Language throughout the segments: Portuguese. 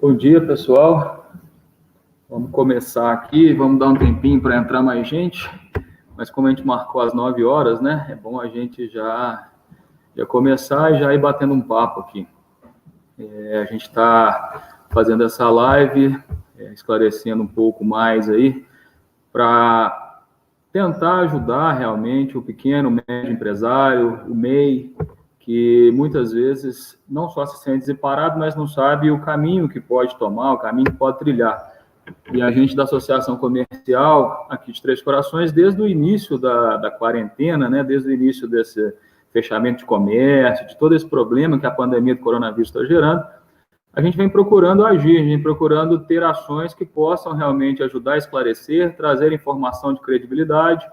Bom dia, pessoal. Vamos começar aqui, vamos dar um tempinho para entrar mais gente, mas como a gente marcou às 9 horas, né, é bom a gente já começar e já ir batendo um papo aqui. A gente está fazendo essa live, esclarecendo um pouco mais aí, para tentar ajudar realmente o pequeno, médio empresário, o MEI, que muitas vezes não só se sente desamparado, mas não sabe o caminho que pode tomar, o caminho que pode trilhar. E a gente da Associação Comercial, aqui de Três Corações, desde o início da quarentena, né, desde o início desse fechamento de comércio, de todo esse problema que a pandemia do coronavírus está gerando, a gente vem procurando agir, a gente vem procurando ter ações que possam realmente ajudar a esclarecer, trazer informação de credibilidade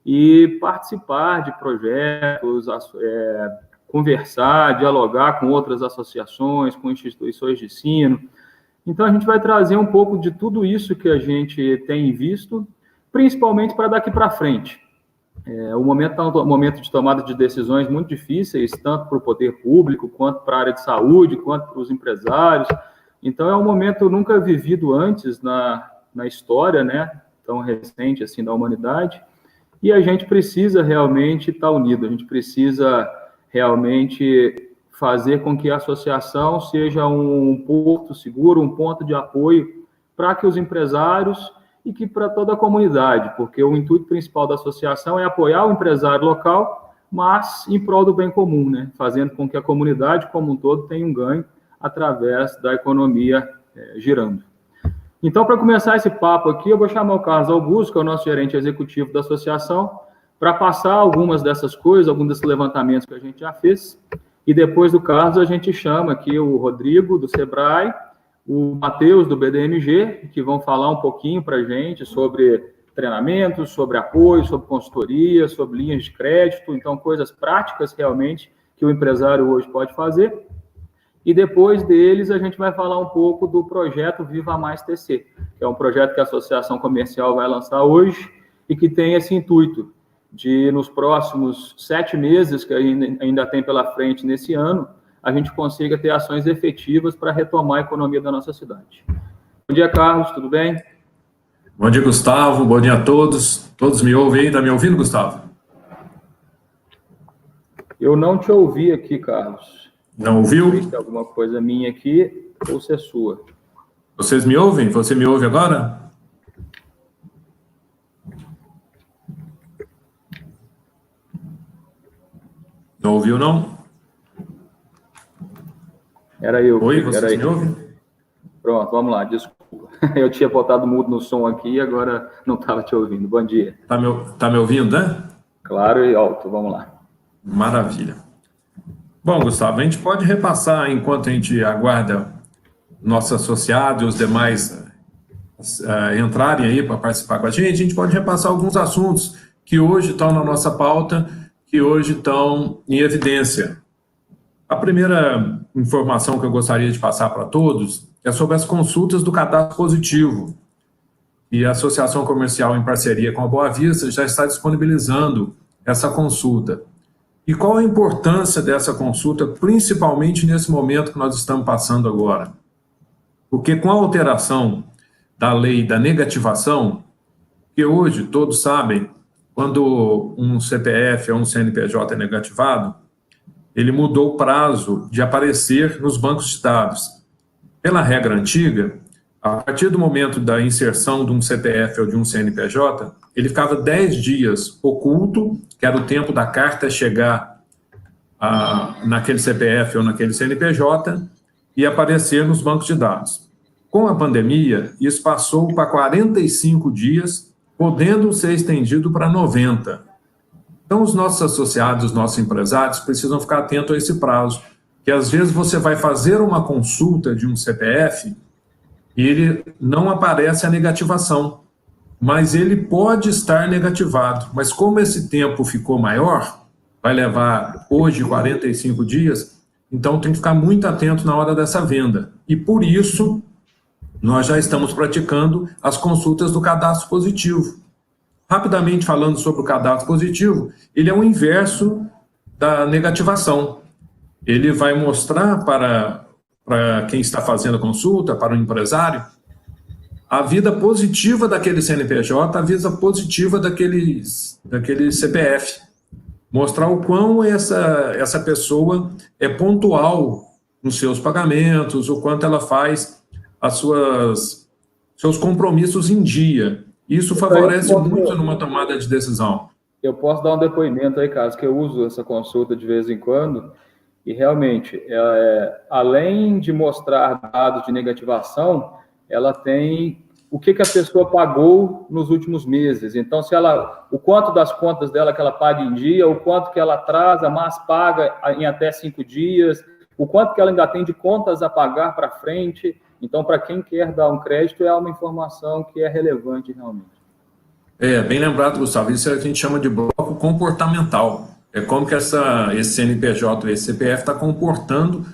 e participar de projetos, conversar, dialogar com outras associações, com instituições de ensino. Então, a gente vai trazer um pouco de tudo isso que a gente tem visto, principalmente para daqui para frente. O momento é um momento de tomada de decisões muito difíceis, tanto para o poder público, quanto para a área de saúde, quanto para os empresários. Então, é um momento nunca vivido antes na história, né, tão recente assim da humanidade, e a gente precisa realmente estar unido, a gente precisa realmente fazer com que a associação seja um porto seguro, um ponto de apoio para que os empresários e que para toda a comunidade, porque o intuito principal da associação é apoiar o empresário local, mas em prol do bem comum, né? Fazendo com que a comunidade como um todo tenha um ganho através da economia girando. Então, para começar esse papo aqui, eu vou chamar o Carlos Augusto, que é o nosso gerente executivo da associação, para passar algumas dessas coisas, alguns desses levantamentos que a gente já fez, e depois do Carlos a gente chama aqui o Rodrigo, do Sebrae, o Matheus, do BDMG, que vão falar um pouquinho para a gente sobre treinamentos, sobre apoio, sobre consultoria, sobre linhas de crédito, então coisas práticas realmente que o empresário hoje pode fazer. E depois deles a gente vai falar um pouco do projeto Viva Mais TC, que é um projeto que a Associação Comercial vai lançar hoje e que tem esse intuito de, nos próximos 7 meses, que ainda tem pela frente nesse ano, a gente consiga ter ações efetivas para retomar a economia da nossa cidade. Bom dia, Carlos, tudo bem? Bom dia, Gustavo, bom dia a todos. Todos me ouvem aí? Está me ouvindo, Gustavo? Eu não te ouvi aqui, Carlos. Não ouviu? Não sei se tem alguma coisa minha aqui ou se é sua. Vocês me ouvem? Você me ouve agora? Não ouviu, não? Era eu. Oi, vocês me ouvem? Pronto, vamos lá, desculpa. Eu tinha botado mudo no som aqui e agora não estava te ouvindo. Bom dia. Tá me ouvindo, né? Claro e alto, vamos lá. Maravilha. Bom, Gustavo, a gente pode repassar, enquanto a gente aguarda nossos associados e os demais entrarem aí para participar com a gente pode repassar alguns assuntos que hoje estão na nossa pauta, que hoje estão em evidência. A primeira informação que eu gostaria de passar para todos é sobre as consultas do cadastro positivo. E a Associação Comercial, em parceria com a Boa Vista, já está disponibilizando essa consulta. E qual a importância dessa consulta, principalmente nesse momento que nós estamos passando agora? Porque com a alteração da lei da negativação, que hoje todos sabem, quando um CPF ou um CNPJ é negativado, ele mudou o prazo de aparecer nos bancos de dados. Pela regra antiga, a partir do momento da inserção de um CPF ou de um CNPJ, ele ficava 10 dias oculto, que era o tempo da carta chegar naquele CPF ou naquele CNPJ e aparecer nos bancos de dados. Com a pandemia, isso passou para 45 dias, podendo ser estendido para 90. Então, os nossos associados, os nossos empresários precisam ficar atentos a esse prazo, que às vezes você vai fazer uma consulta de um CPF e ele não aparece a negativação, mas ele pode estar negativado. Mas como esse tempo ficou maior, vai levar hoje 45 dias, então tem que ficar muito atento na hora dessa venda. E por isso, nós já estamos praticando as consultas do cadastro positivo. Rapidamente falando sobre o cadastro positivo, ele é o inverso da negativação. Ele vai mostrar para para quem está fazendo a consulta, para o empresário, a vida positiva daquele CNPJ, a vida positiva daquele CPF. Mostrar o quão essa pessoa é pontual nos seus pagamentos, o quanto ela faz seus compromissos em dia. Isso favorece muito numa tomada de decisão. Eu posso dar um depoimento aí, Carlos, que eu uso essa consulta de vez em quando, e realmente, além de mostrar dados de negativação, ela tem o que a pessoa pagou nos últimos meses. Então, o quanto das contas dela que ela paga em dia, o quanto que ela atrasa, mas paga em até 5 dias, o quanto que ela ainda tem de contas a pagar para frente. Então, para quem quer dar um crédito, é uma informação que é relevante realmente. Bem lembrado, Gustavo, isso a gente chama de bloco comportamental. É como que esse CNPJ, esse CPF está comportando,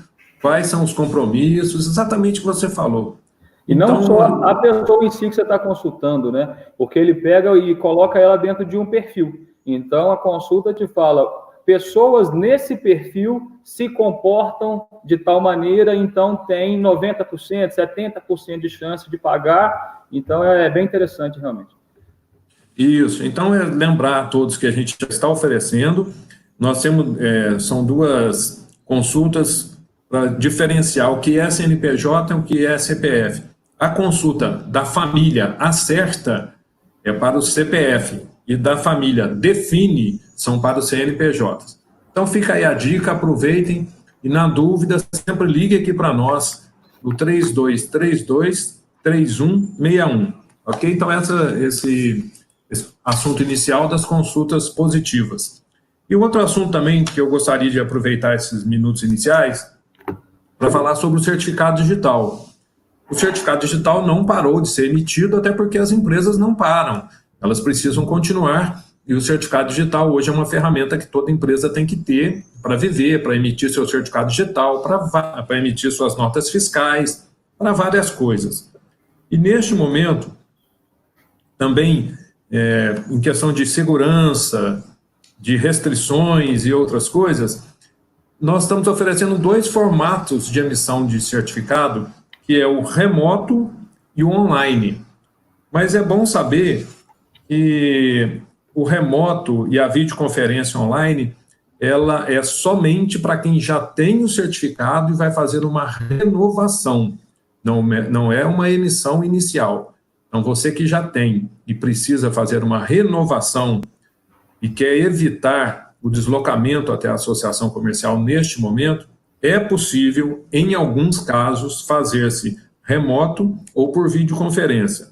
quais são os compromissos, exatamente o que você falou. E não só a pessoa em si que você está consultando, né? Porque ele pega e coloca ela dentro de um perfil. Então, a consulta te fala, pessoas nesse perfil se comportam de tal maneira, então tem 90%, 70% de chance de pagar. Então, é bem interessante, realmente. Isso. Então, lembrar a todos que a gente já está oferecendo. Nós temos, são 2 consultas para diferenciar o que é CNPJ e o que é CPF. A consulta da família acerta é para o CPF e da família define são para os CNPJs. Então fica aí a dica, aproveitem e na dúvida sempre ligue aqui para nós no 3232-3161, ok? Então esse assunto inicial das consultas positivas. E outro assunto também que eu gostaria de aproveitar esses minutos iniciais para falar sobre o certificado digital. O certificado digital não parou de ser emitido, até porque as empresas não param. Elas precisam continuar, e o certificado digital hoje é uma ferramenta que toda empresa tem que ter para viver, para emitir seu certificado digital, para emitir suas notas fiscais, para várias coisas. E neste momento, também, em questão de segurança, de restrições e outras coisas, nós estamos oferecendo 2 formatos de emissão de certificado, que é o remoto e o online. Mas é bom saber que o remoto e a videoconferência online, ela é somente para quem já tem o certificado e vai fazer uma renovação, não é uma emissão inicial. Então, você que já tem e precisa fazer uma renovação e quer evitar o deslocamento até a associação comercial neste momento, é possível, em alguns casos, fazer-se remoto ou por videoconferência.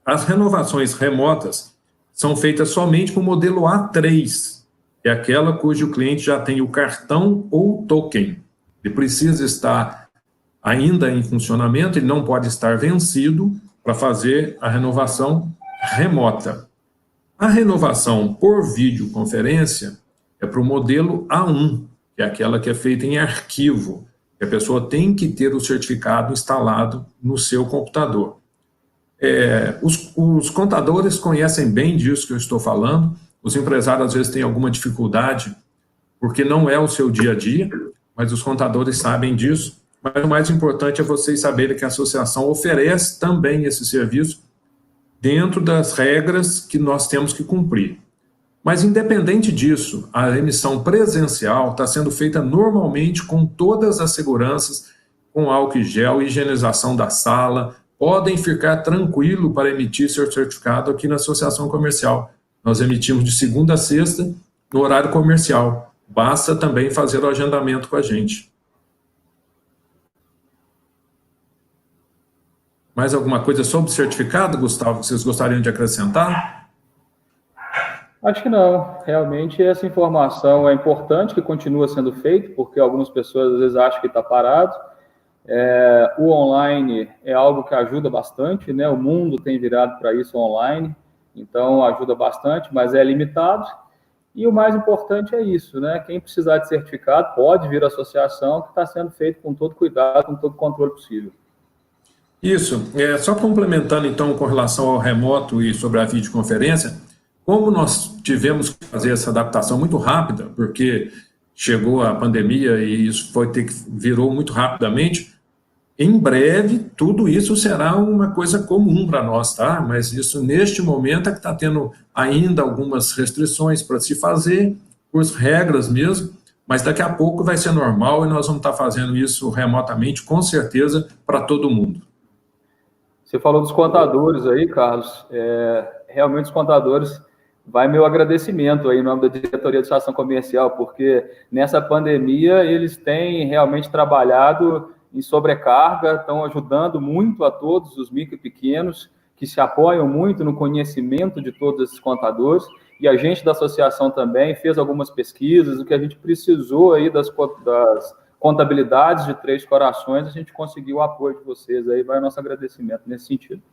As renovações remotas são feitas somente com o modelo A3, que é aquela cujo cliente já tem o cartão ou token. Ele precisa estar ainda em funcionamento, ele não pode estar vencido para fazer a renovação remota. A renovação por videoconferência é para o modelo A1, que é aquela que é feita em arquivo, que a pessoa tem que ter o certificado instalado no seu computador. Os contadores conhecem bem disso que eu estou falando, os empresários às vezes têm alguma dificuldade, porque não é o seu dia a dia, mas os contadores sabem disso. Mas o mais importante é vocês saberem que a associação oferece também esse serviço dentro das regras que nós temos que cumprir. Mas, independente disso, a emissão presencial está sendo feita normalmente com todas as seguranças, com álcool em gel, higienização da sala. Podem ficar tranquilo para emitir seu certificado aqui na Associação Comercial. Nós emitimos de segunda a sexta, no horário comercial. Basta também fazer o agendamento com a gente. Mais alguma coisa sobre o certificado, Gustavo, que vocês gostariam de acrescentar? Acho que não. Realmente essa informação é importante, que continua sendo feito, porque algumas pessoas às vezes acham que está parado. O online é algo que ajuda bastante, né? O mundo tem virado para isso online, então ajuda bastante, mas é limitado. E o mais importante é isso, né? Quem precisar de certificado pode vir à associação, que está sendo feito com todo cuidado, com todo controle possível. Isso. Só complementando, então, com relação ao remoto e sobre a videoconferência, como nós tivemos que fazer essa adaptação muito rápida, porque chegou a pandemia e isso virou muito rapidamente, Em breve, tudo isso será uma coisa comum para nós, tá? Mas isso, neste momento, é que está tendo ainda algumas restrições para se fazer, por regras mesmo, mas daqui a pouco vai ser normal e nós vamos estar fazendo isso remotamente, com certeza, para todo mundo. Você falou dos contadores aí, Carlos. Realmente os contadores, vai meu agradecimento aí em nome da Diretoria de Administração Comercial, porque nessa pandemia eles têm realmente trabalhado em sobrecarga, estão ajudando muito a todos os micro e pequenos, que se apoiam muito no conhecimento de todos esses contadores, e a gente da associação também fez algumas pesquisas, o que a gente precisou aí das contabilidades de Três Corações, a gente conseguiu o apoio de vocês, aí vai o nosso agradecimento nesse sentido.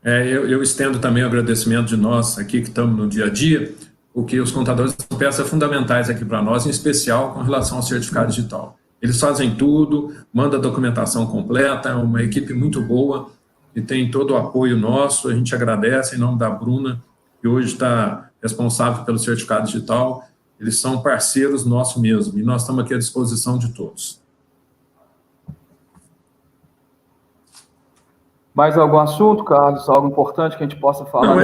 Eu estendo também o agradecimento de nós aqui que estamos no dia a dia, porque os contadores são peças fundamentais aqui para nós, em especial com relação ao certificado digital. Eles fazem tudo, mandam a documentação completa, é uma equipe muito boa e tem todo o apoio nosso. A gente agradece em nome da Bruna, que hoje está responsável pelo certificado digital. Eles são parceiros nossos mesmo e nós estamos aqui à disposição de todos. Mais algum assunto, Carlos? Algo importante que a gente possa falar?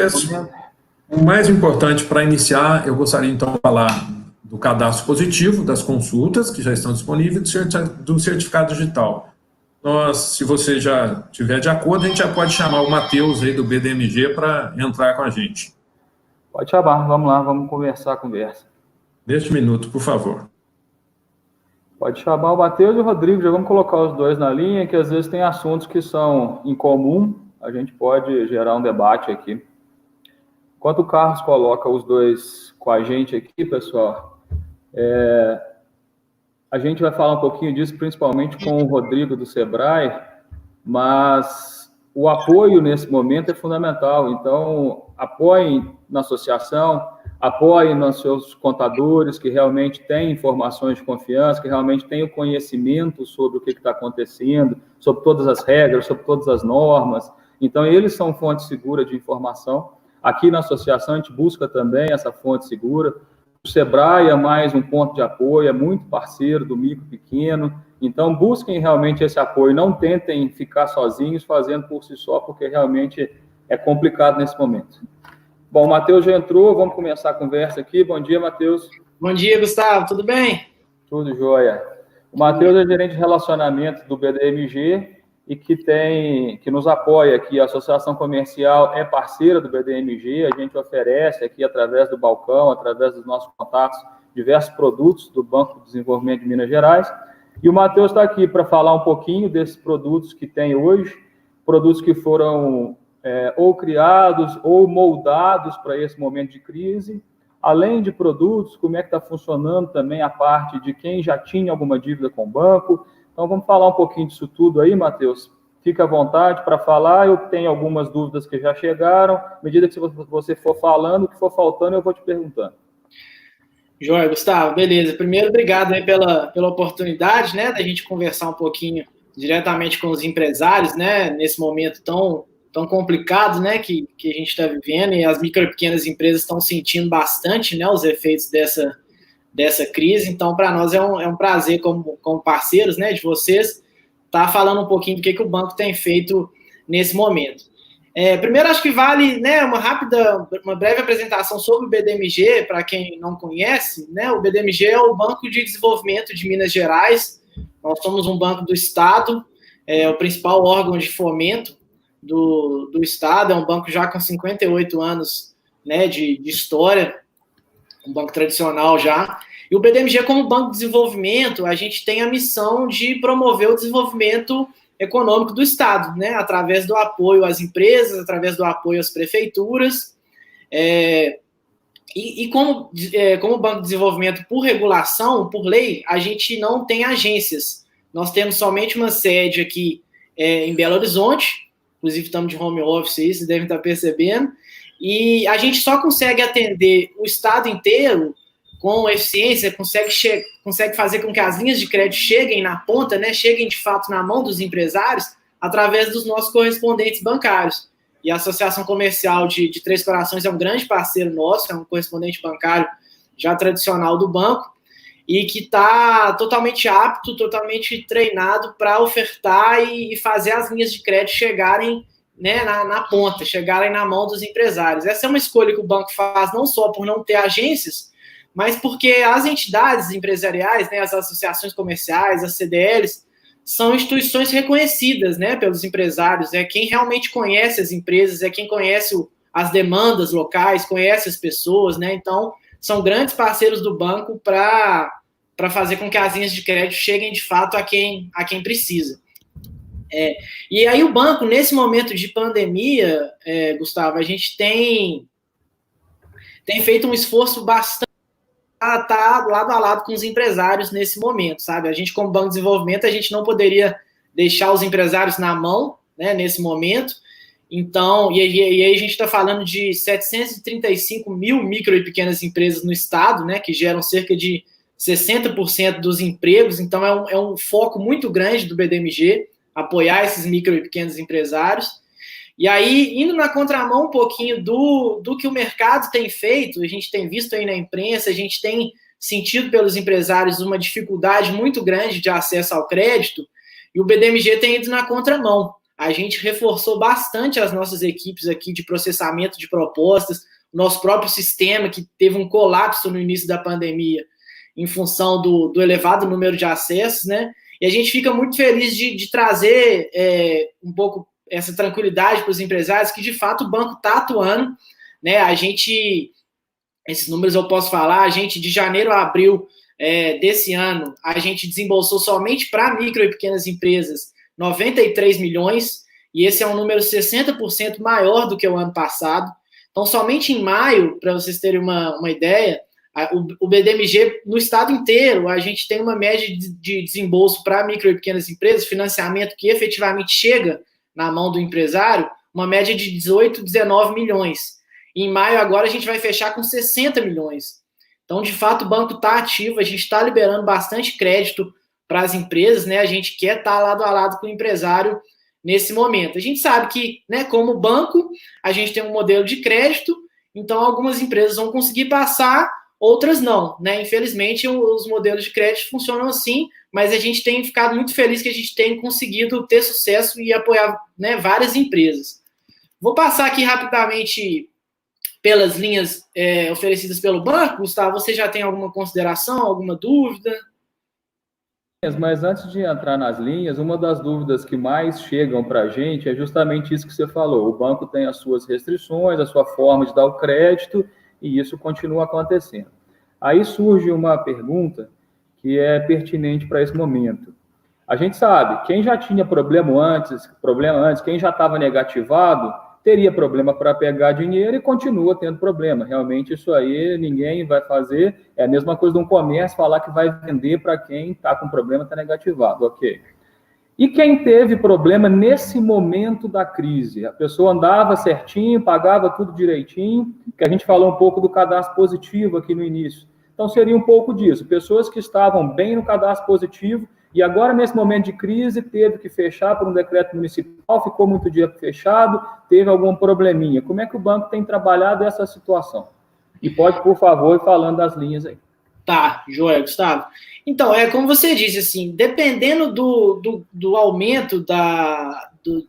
O mais importante para iniciar, eu gostaria então de falar do cadastro positivo, das consultas que já estão disponíveis, do certificado digital. Se você já estiver de acordo, a gente já pode chamar o Matheus aí do BDMG para entrar com a gente. Pode chamar, vamos lá, vamos conversar a conversa. Neste minuto, por favor. Pode chamar o Matheus e o Rodrigo, já vamos colocar os dois na linha, que às vezes tem assuntos que são em comum, a gente pode gerar um debate aqui. Enquanto o Carlos coloca os dois com a gente aqui, pessoal, a gente vai falar um pouquinho disso, principalmente com o Rodrigo do Sebrae, mas o apoio nesse momento é fundamental, então apoiem na associação, apoiem nos seus contadores que realmente têm informações de confiança, que realmente têm o conhecimento sobre o que está acontecendo, sobre todas as regras, sobre todas as normas. Então, eles são fonte segura de informação. Aqui na associação, a gente busca também essa fonte segura. O Sebrae é mais um ponto de apoio, é muito parceiro do micro pequeno. Então, busquem realmente esse apoio. Não tentem ficar sozinhos fazendo por si só, porque realmente é complicado nesse momento. Bom, o Matheus já entrou, vamos começar a conversa aqui. Bom dia, Matheus. Bom dia, Gustavo, tudo bem? Tudo jóia. O Matheus é gerente de relacionamento do BDMG e que nos apoia aqui. A Associação Comercial é parceira do BDMG, a gente oferece aqui através do balcão, através dos nossos contatos, diversos produtos do Banco de Desenvolvimento de Minas Gerais. E o Matheus está aqui para falar um pouquinho desses produtos que tem hoje, produtos que foram ou criados ou moldados para esse momento de crise, além de produtos, como é que está funcionando também a parte de quem já tinha alguma dívida com o banco. Então, vamos falar um pouquinho disso tudo aí, Matheus. Fica à vontade para falar, eu tenho algumas dúvidas que já chegaram, à medida que você for falando, o que for faltando, eu vou te perguntando. Joia, Gustavo, beleza. Primeiro, obrigado aí pela oportunidade, né, da gente conversar um pouquinho diretamente com os empresários, né, nesse momento tão complicado, né, que a gente está vivendo, e as micro e pequenas empresas estão sentindo bastante, né, os efeitos dessa crise. Então, para nós é um prazer, como parceiros, né, de vocês, estar falando um pouquinho do que o banco tem feito nesse momento. Primeiro, acho que vale, né, uma breve apresentação sobre o BDMG, para quem não conhece, né, o BDMG é o Banco de Desenvolvimento de Minas Gerais. Nós somos um banco do Estado, o principal órgão de fomento do Estado, é um banco já com 58 anos, né, de história, um banco tradicional já. E o BDMG, como Banco de Desenvolvimento, a gente tem a missão de promover o desenvolvimento econômico do Estado, né, através do apoio às empresas, através do apoio às prefeituras. Como Banco de Desenvolvimento, por regulação, por lei, a gente não tem agências. Nós temos somente uma sede aqui em Belo Horizonte, inclusive estamos de home office aí, vocês devem estar percebendo, e a gente só consegue atender o estado inteiro com eficiência, consegue fazer com que as linhas de crédito cheguem na ponta, né, cheguem de fato na mão dos empresários, através dos nossos correspondentes bancários. E a Associação Comercial de Três Corações é um grande parceiro nosso, é um correspondente bancário já tradicional do banco, e que está totalmente apto, totalmente treinado para ofertar e fazer as linhas de crédito chegarem, né, na ponta, chegarem na mão dos empresários. Essa é uma escolha que o banco faz não só por não ter agências, mas porque as entidades empresariais, né, as associações comerciais, as CDLs, são instituições reconhecidas, né, pelos empresários. É quem realmente conhece as empresas, é quem conhece as demandas locais, conhece as pessoas, né? Então, são grandes parceiros do banco para fazer com que as linhas de crédito cheguem de fato a quem precisa. E aí o banco, nesse momento de pandemia, Gustavo, a gente tem feito um esforço bastante para estar lado a lado com os empresários nesse momento, sabe? A gente, como Banco de Desenvolvimento, a gente não poderia deixar os empresários na mão, né, nesse momento. Então, e aí a gente está falando de 735 mil micro e pequenas empresas no estado, né, que geram cerca de 60% dos empregos. Então, é um foco muito grande do BDMG, apoiar esses micro e pequenos empresários. E aí, indo na contramão um pouquinho do que o mercado tem feito, a gente tem visto aí na imprensa, a gente tem sentido pelos empresários uma dificuldade muito grande de acesso ao crédito, e o BDMG tem ido na contramão. A gente reforçou bastante as nossas equipes aqui de processamento de propostas, o nosso próprio sistema, que teve um colapso no início da pandemia, em função do elevado número de acessos, né? E a gente fica muito feliz de trazer um pouco essa tranquilidade para os empresários, que de fato o banco está atuando, né? A gente, esses números eu posso falar, a gente de janeiro a abril desse ano, a gente desembolsou somente para micro e pequenas empresas 93 milhões, e esse é um número 60% maior do que o ano passado. Então, somente em maio, para vocês terem uma ideia, o BDMG, no estado inteiro, a gente tem uma média de desembolso para micro e pequenas empresas, financiamento que efetivamente chega na mão do empresário, uma média de 18, 19 milhões. E em maio, agora, a gente vai fechar com 60 milhões. Então, de fato, o banco está ativo, a gente está liberando bastante crédito para as empresas, né? A gente quer estar lado a lado com o empresário nesse momento. A gente sabe que, né, como banco, a gente tem um modelo de crédito, então algumas empresas vão conseguir passar, outras não, né? Infelizmente, os modelos de crédito funcionam assim, mas a gente tem ficado muito feliz que a gente tem conseguido ter sucesso e apoiar, né, várias empresas. Vou passar aqui rapidamente pelas linhas oferecidas pelo banco. Gustavo, você já tem alguma consideração, alguma dúvida? Mas antes de entrar nas linhas, uma das dúvidas que mais chegam para a gente é justamente isso que você falou. O banco tem as suas restrições, a sua forma de dar o crédito, e isso continua acontecendo. Aí surge uma pergunta que é pertinente para esse momento. A gente sabe, quem já tinha problema antes, quem já estava negativado, teria problema para pegar dinheiro e continua tendo problema. Realmente, isso aí ninguém vai fazer. É a mesma coisa de um comércio falar que vai vender para quem está com problema, está negativado. Ok. E quem teve problema nesse momento da crise? A pessoa andava certinho, pagava tudo direitinho, que a gente falou um pouco do cadastro positivo aqui no início. Então, seria um pouco disso. Pessoas que estavam bem no cadastro positivo e agora, nesse momento de crise, teve que fechar por um decreto municipal, ficou muito dia fechado, teve algum probleminha. Como é que o banco tem trabalhado essa situação? E pode, por favor, ir falando das linhas aí. Tá, joia, Gustavo. Então, como você disse, assim, dependendo do aumento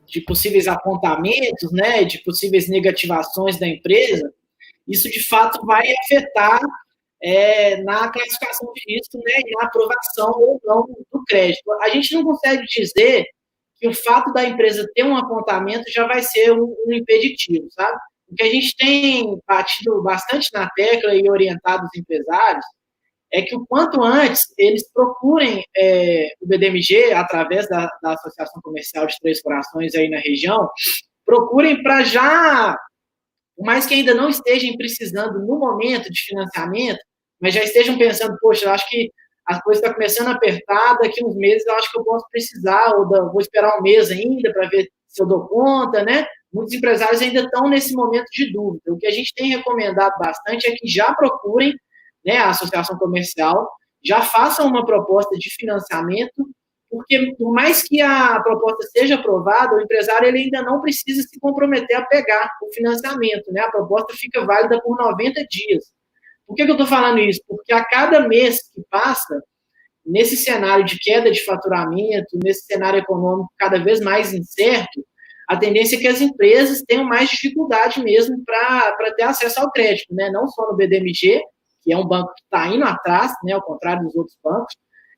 de possíveis apontamentos, né, de possíveis negativações da empresa, isso, de fato, vai afetar na classificação de risco, né, e na aprovação ou não do crédito. A gente não consegue dizer que o fato da empresa ter um apontamento já vai ser um impeditivo, sabe? O que a gente tem batido bastante na tecla e orientado os empresários é que o quanto antes eles procurem o BDMG, através da Associação Comercial de Três Corações aí na região, procurem para já, por mais que ainda não estejam precisando no momento de financiamento, mas já estejam pensando, poxa, eu acho que a coisa está começando a apertar, daqui uns meses eu acho que eu posso precisar, ou vou esperar um mês ainda para ver se eu dou conta, né? Muitos empresários ainda estão nesse momento de dúvida. O que a gente tem recomendado bastante é que já procurem, né, a associação comercial, já façam uma proposta de financiamento, porque por mais que a proposta seja aprovada, o empresário ele ainda não precisa se comprometer a pegar o financiamento, né? A proposta fica válida por 90 dias. Por que eu estou falando isso? Porque a cada mês que passa, nesse cenário de queda de faturamento, nesse cenário econômico cada vez mais incerto, a tendência é que as empresas tenham mais dificuldade mesmo para ter acesso ao crédito, né? Não só no BDMG, que é um banco que está indo atrás, né? Ao contrário dos outros bancos.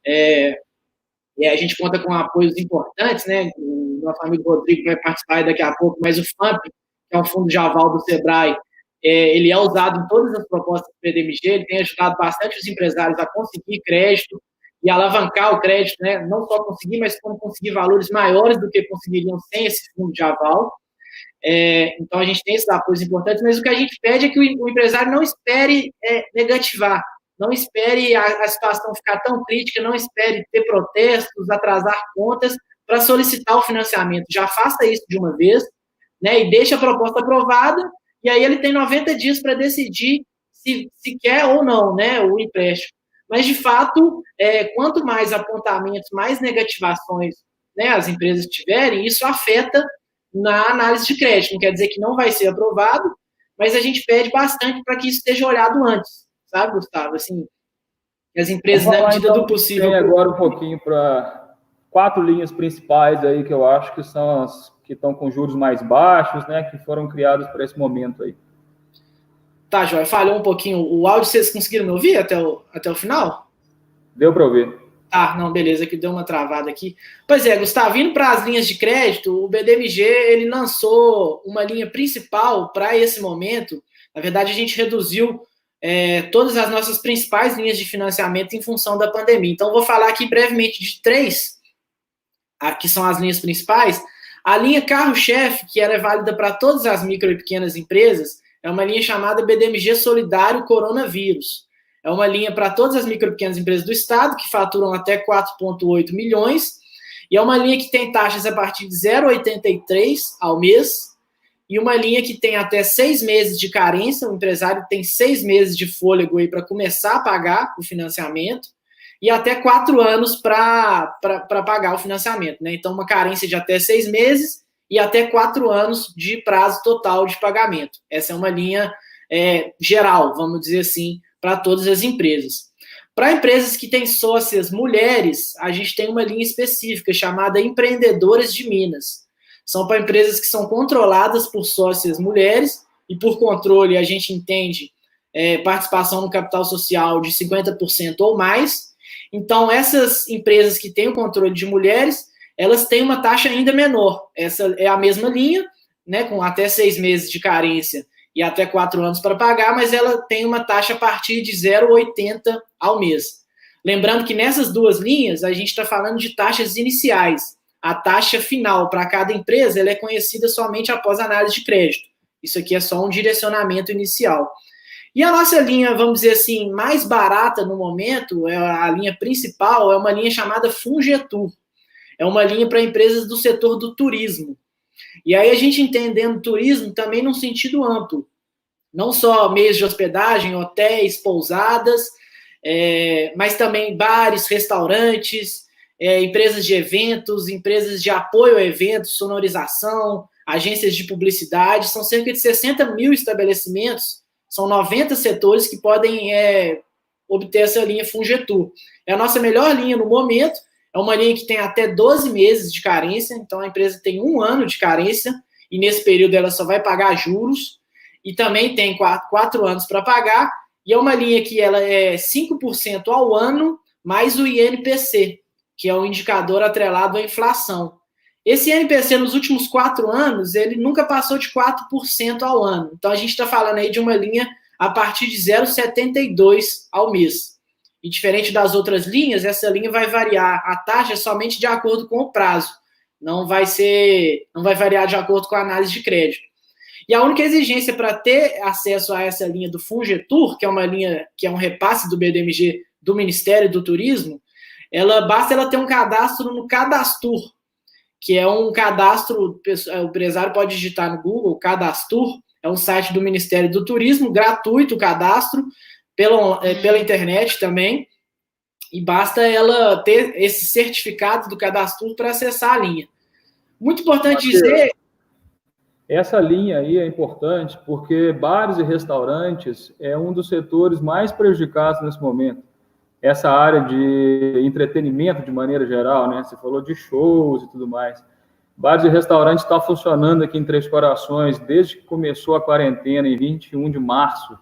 E a gente conta com apoios importantes, né? O nosso amigo Rodrigo vai participar daqui a pouco, mas o FAMP, que é um fundo de aval do Sebrae, ele é usado em todas as propostas do BDMG, ele tem ajudado bastante os empresários a conseguir crédito e alavancar o crédito, né? Não só conseguir, mas como conseguir valores maiores do que conseguiriam sem esse fundo de aval. Então, a gente tem esses apoios importantes, mas o que a gente pede é que o empresário não espere negativar, não espere a situação ficar tão crítica, não espere ter protestos, atrasar contas para solicitar o financiamento. Já faça isso de uma vez, né, e deixe a proposta aprovada, e aí ele tem 90 dias para decidir se quer ou não, né, o empréstimo. Mas, de fato, quanto mais apontamentos, mais negativações, né, as empresas tiverem, isso afeta na análise de crédito. Não quer dizer que não vai ser aprovado, mas a gente pede bastante para que isso esteja olhado antes, sabe, Gustavo? Assim, as empresas, na medida do possível... Tem agora um pouquinho para 4 linhas principais aí que eu acho que são as que estão com juros mais baixos, né, que foram criadas para esse momento aí. Tá, Joia, falhou um pouquinho o áudio, vocês conseguiram me ouvir até o final? Deu para ouvir. Ah, não, beleza, que deu uma travada aqui. Pois é, Gustavo, indo para as linhas de crédito, o BDMG, ele lançou uma linha principal para esse momento. Na verdade, a gente reduziu todas as nossas principais linhas de financiamento em função da pandemia. Então, vou falar aqui brevemente de 3, que são as linhas principais. A linha carro-chefe, que ela é válida para todas as micro e pequenas empresas, é uma linha chamada BDMG Solidário Coronavírus. É uma linha para todas as micro e pequenas empresas do Estado, que faturam até 4,8 milhões, e é uma linha que tem taxas a partir de 0,83 ao mês, e uma linha que tem até 6 meses de carência, o empresário tem 6 meses de fôlego aí para começar a pagar o financiamento, e até 4 anos para pagar o financiamento, né? Então, uma carência de até 6 meses e até 4 anos de prazo total de pagamento. Essa é uma linha geral, vamos dizer assim, para todas as empresas. Para empresas que têm sócias mulheres, a gente tem uma linha específica chamada Empreendedoras de Minas. São para empresas que são controladas por sócias mulheres e, por controle, a gente entende participação no capital social de 50% ou mais. Então, essas empresas que têm o controle de mulheres, elas têm uma taxa ainda menor. Essa é a mesma linha, né, com até 6 meses de carência e até 4 anos para pagar, mas ela tem uma taxa a partir de 0,80 ao mês. Lembrando que nessas duas linhas, a gente está falando de taxas iniciais. A taxa final para cada empresa ela é conhecida somente após análise de crédito. Isso aqui é só um direcionamento inicial. E a nossa linha, vamos dizer assim, mais barata no momento, a linha principal, é uma linha chamada Fungetur. É uma linha para empresas do setor do turismo. E aí a gente entendendo turismo também num sentido amplo. Não só meios de hospedagem, hotéis, pousadas, mas também bares, restaurantes, empresas de eventos, empresas de apoio a eventos, sonorização, agências de publicidade. São cerca de 60 mil estabelecimentos, são 90 setores que podem obter essa linha Fungetur. É a nossa melhor linha no momento. É uma linha que tem até 12 meses de carência, então a empresa tem 1 ano de carência, e nesse período ela só vai pagar juros, e também tem 4 anos para pagar, e é uma linha que ela é 5% ao ano, mais o INPC, que é um indicador atrelado à inflação. Esse INPC nos últimos 4 anos, ele nunca passou de 4% ao ano, então a gente está falando aí de uma linha a partir de 0,72 ao mês. E diferente das outras linhas, essa linha vai variar a taxa somente de acordo com o prazo. Não vai variar de acordo com a análise de crédito. E a única exigência para ter acesso a essa linha do Fungetur, que é uma linha que é um repasse do BDMG do Ministério do Turismo, basta ela ter um cadastro no Cadastur, que é um cadastro, o empresário pode digitar no Google, Cadastur, é um site do Ministério do Turismo, gratuito o cadastro, pela internet também, e basta ela ter esse certificado do cadastro para acessar a linha. Muito importante dizer... Essa linha aí é importante porque bares e restaurantes é um dos setores mais prejudicados nesse momento. Essa área de entretenimento de maneira geral, né? Você falou de shows e tudo mais. Bares e restaurantes estão funcionando aqui em Três Corações desde que começou a quarentena, em 21 de março,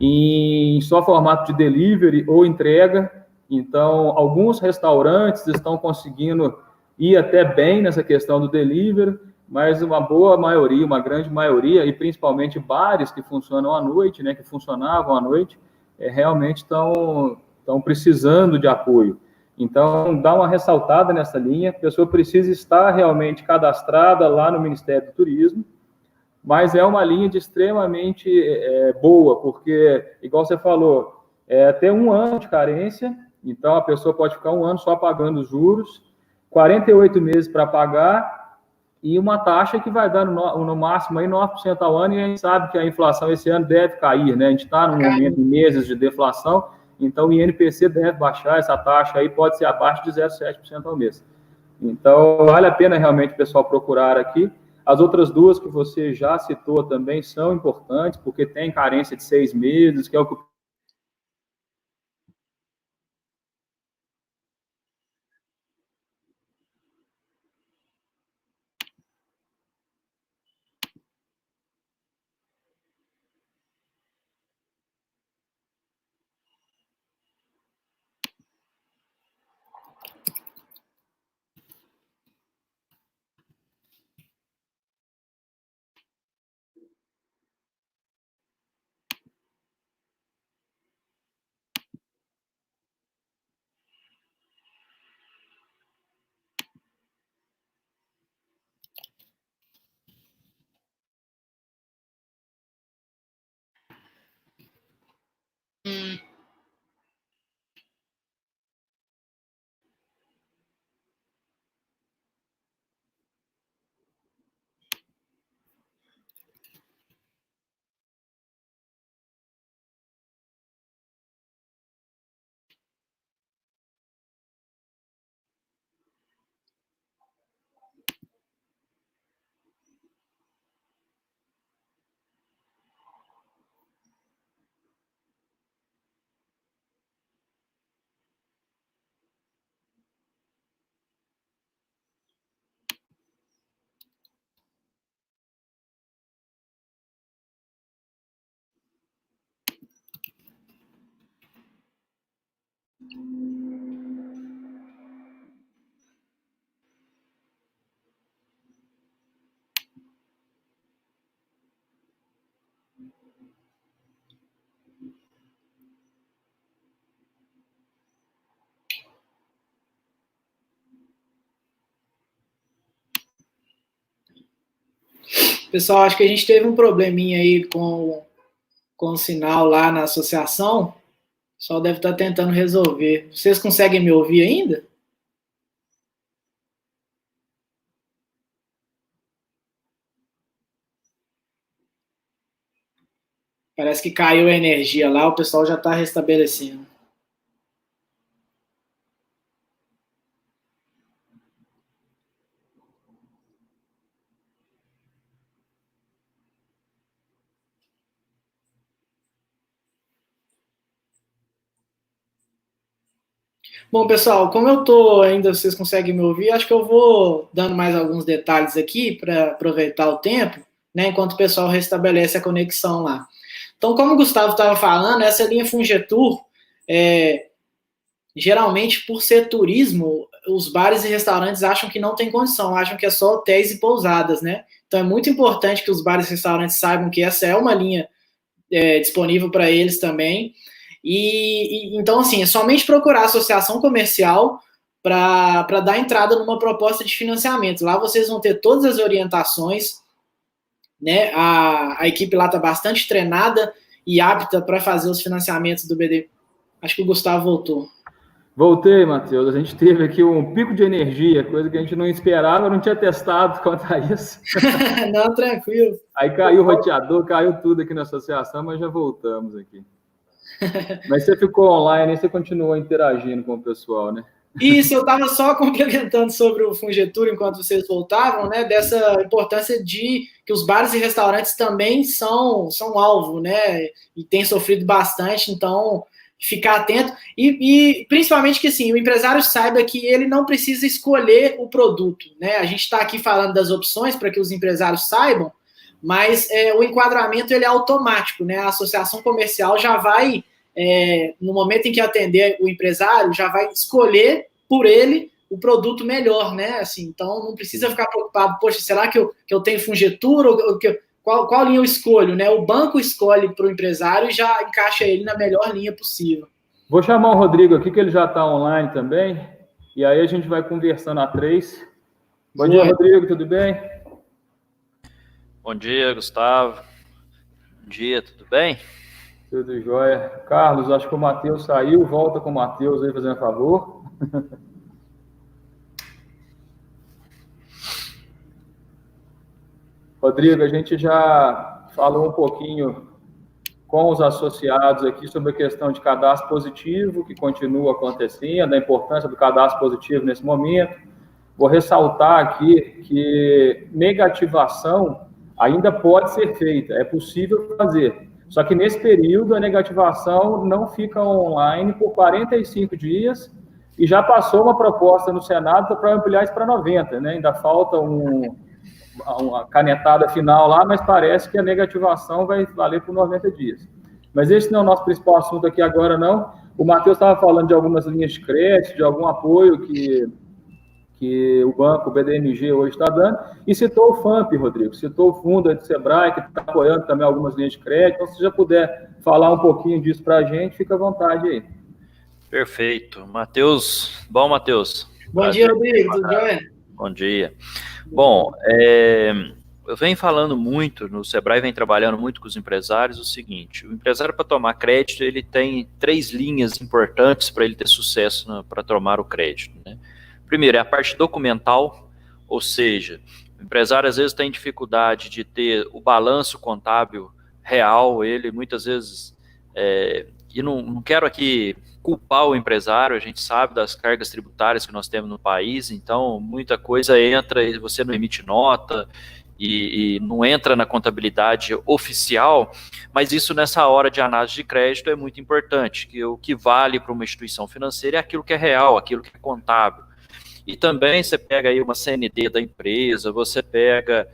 em só formato de delivery ou entrega. Então, alguns restaurantes estão conseguindo ir até bem nessa questão do delivery, mas uma boa maioria, uma grande maioria, e principalmente bares que funcionam à noite, né, que funcionavam à noite, realmente estão precisando de apoio. Então, dá uma ressaltada nessa linha, a pessoa precisa estar realmente cadastrada lá no Ministério do Turismo, mas é uma linha de extremamente boa, porque, igual você falou, até 1 ano de carência, então a pessoa pode ficar 1 ano só pagando os juros, 48 meses para pagar, e uma taxa que vai dar no máximo aí 9% ao ano, e a gente sabe que a inflação esse ano deve cair, né? A gente está num momento, em meses de deflação, então o INPC deve baixar, essa taxa aí pode ser abaixo de 0,7% ao mês. Então, vale a pena realmente o pessoal procurar aqui. As outras duas que você já citou também são importantes, porque tem carência de 6 meses, que é o que Pessoal, acho que a gente teve um probleminha aí com o sinal lá na associação. O pessoal deve estar tentando resolver. Vocês conseguem me ouvir ainda? Parece que caiu a energia lá, o pessoal já está restabelecendo. Bom, pessoal, como eu estou ainda, vocês conseguem me ouvir, acho que eu vou dando mais alguns detalhes aqui para aproveitar o tempo, né, enquanto o pessoal restabelece a conexão lá. Então, como o Gustavo estava falando, essa linha Fungetur, geralmente, por ser turismo, os bares e restaurantes acham que não tem condição, acham que é só hotéis e pousadas, né? Então, é muito importante que os bares e restaurantes saibam que essa é uma linha disponível para eles também. Então, assim, é somente procurar a associação comercial para dar entrada numa proposta de financiamento. Lá vocês vão ter todas as orientações, né? A equipe lá está bastante treinada e apta para fazer os financiamentos do BD. Acho que o Gustavo voltou. Voltei, Matheus. A gente teve aqui um pico de energia, coisa que a gente não esperava, não tinha testado quanto a isso. Não, tranquilo. Aí caiu o roteador, caiu tudo aqui na associação, mas já voltamos aqui. Mas você ficou online e você continuou interagindo com o pessoal, né? Isso, eu estava só complementando sobre o Fungeturo enquanto vocês voltavam, né? Dessa importância de que os bares e restaurantes também são alvo, né? E têm sofrido bastante, então ficar atento. E principalmente que assim, o empresário saiba que ele não precisa escolher o produto, né? A gente está aqui falando das opções para que os empresários saibam, mas o enquadramento ele é automático, né? A associação comercial já vai, no momento em que atender o empresário, já vai escolher por ele o produto melhor, né? Assim, então não precisa ficar preocupado, poxa, será que eu tenho Fungeturo? Qual linha eu escolho, né? O banco escolhe para o empresário e já encaixa ele na melhor linha possível. Vou chamar o Rodrigo aqui, que ele já está online também, e aí a gente vai conversando a três. Bom dia, Rodrigo, tudo bem? Bom dia, Gustavo. Bom dia, tudo bem? Tudo jóia. Carlos, acho que o Matheus saiu, volta com o Matheus aí, fazendo favor. Rodrigo, a gente já falou um pouquinho com os associados aqui sobre a questão de cadastro positivo, que continua acontecendo, a importância do cadastro positivo nesse momento. Vou ressaltar aqui que negativação ainda pode ser feita, é possível fazer. Só que nesse período a negativação não fica online por 45 dias e já passou uma proposta no Senado para ampliar isso para 90, né? Ainda falta uma canetada final lá, mas parece que a negativação vai valer por 90 dias. Mas esse não é o nosso principal assunto aqui agora, não. O Matheus estava falando de algumas linhas de crédito, de algum apoio que o banco, o BDMG, hoje está dando, e citou o FAMP, Rodrigo, citou o fundo do Sebrae, que está apoiando também algumas linhas de crédito. Então, se você já puder falar um pouquinho disso para a gente, fica à vontade aí. Perfeito. Matheus, bom, Matheus? Bom dia, Rodrigo, tudo bem? Bom dia. Bom, eu venho falando muito, no Sebrae vem trabalhando muito com os empresários, o seguinte: o empresário, para tomar crédito, ele tem 3 linhas importantes para ele ter sucesso para tomar o crédito, né? Primeiro, é a parte documental, ou seja, o empresário às vezes tem dificuldade de ter o balanço contábil real, ele muitas vezes, e não quero aqui culpar o empresário, a gente sabe das cargas tributárias que nós temos no país, então muita coisa entra e você não emite nota e não entra na contabilidade oficial, mas isso nessa hora de análise de crédito é muito importante, que o que vale para uma instituição financeira é aquilo que é real, aquilo que é contábil. E também você pega aí uma CND da empresa, você pega,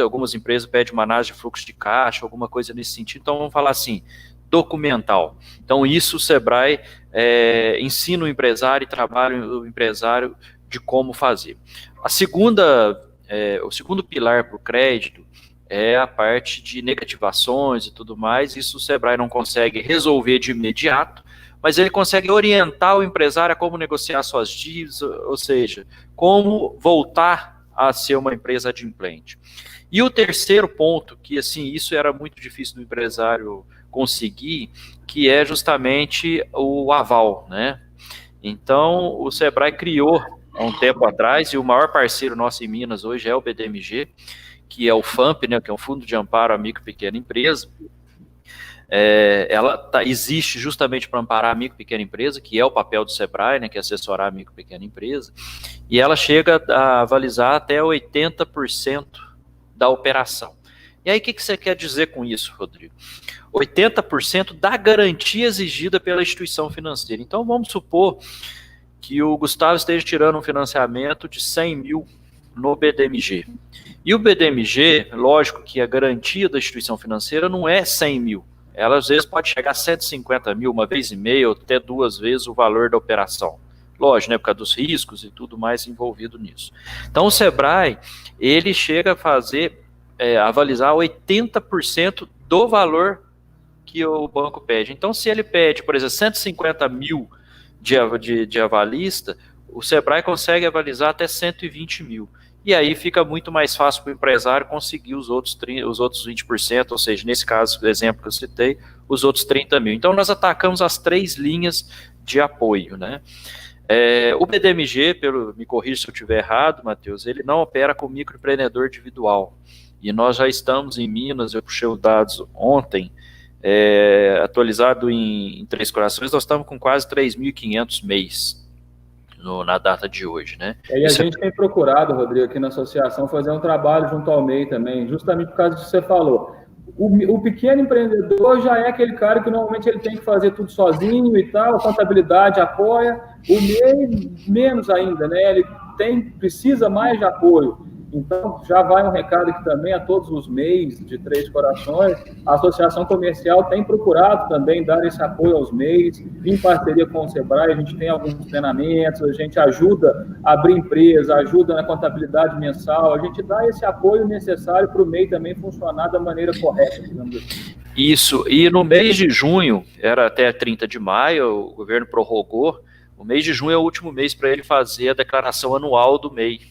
algumas empresas pedem uma análise de fluxo de caixa, alguma coisa nesse sentido. Então vamos falar assim, documental. Então isso o Sebrae ensina o empresário e trabalha o empresário de como fazer. O segundo pilar para o crédito é a parte de negativações e tudo mais. Isso o Sebrae não consegue resolver de imediato, mas ele consegue orientar o empresário a como negociar suas dívidas, ou seja, como voltar a ser uma empresa adimplente. E o terceiro ponto, que assim, isso era muito difícil do empresário conseguir, que é justamente o aval, né? Então, o Sebrae criou há um tempo atrás, e o maior parceiro nosso em Minas hoje é o BDMG, que é o FAMP, né, que é o Fundo de Amparo à Micro e Pequena Empresa. Ela existe justamente para amparar a micro e pequena empresa, que é o papel do Sebrae, né, que é assessorar a micro e pequena empresa, e ela chega a avalizar até 80% da operação. E aí o que você quer dizer com isso, Rodrigo? 80% da garantia exigida pela instituição financeira. Então vamos supor que o Gustavo esteja tirando um financiamento de 100 mil no BDMG. E o BDMG, lógico que a garantia da instituição financeira não é 100 mil. Ela às vezes pode chegar a 150 mil, uma vez e meia, ou até 2 vezes o valor da operação. Lógico, né, por causa dos riscos e tudo mais envolvido nisso. Então o Sebrae, ele chega a fazer, avalizar 80% do valor que o banco pede. Então se ele pede, por exemplo, 150 mil de avalista, o Sebrae consegue avalizar até 120 mil. E aí fica muito mais fácil para o empresário conseguir os outros 20%, ou seja, nesse caso, o exemplo que eu citei, os outros 30 mil. Então, nós atacamos as 3 linhas de apoio, né? O BDMG, me corrija se eu estiver errado, Matheus, ele não opera com microempreendedor individual. E nós já estamos em Minas, eu puxei os dados ontem, atualizado em Três Corações, nós estamos com quase 3.500 mês. na data de hoje, né? E a gente tem procurado, Rodrigo, aqui na associação, fazer um trabalho junto ao MEI também, justamente por causa disso que você falou. O pequeno empreendedor já é aquele cara que normalmente ele tem que fazer tudo sozinho e tal, a contabilidade apoia, o MEI menos ainda, né? Ele precisa mais de apoio. Então, já vai um recado aqui também a todos os MEIs de Três Corações. A Associação Comercial tem procurado também dar esse apoio aos MEIs, em parceria com o Sebrae. A gente tem alguns treinamentos, a gente ajuda a abrir empresa, ajuda na contabilidade mensal, a gente dá esse apoio necessário para o MEI também funcionar da maneira correta, digamos assim. Isso, e no mês de junho, era até 30 de maio, o governo prorrogou, o mês de junho é o último mês para ele fazer a declaração anual do MEI.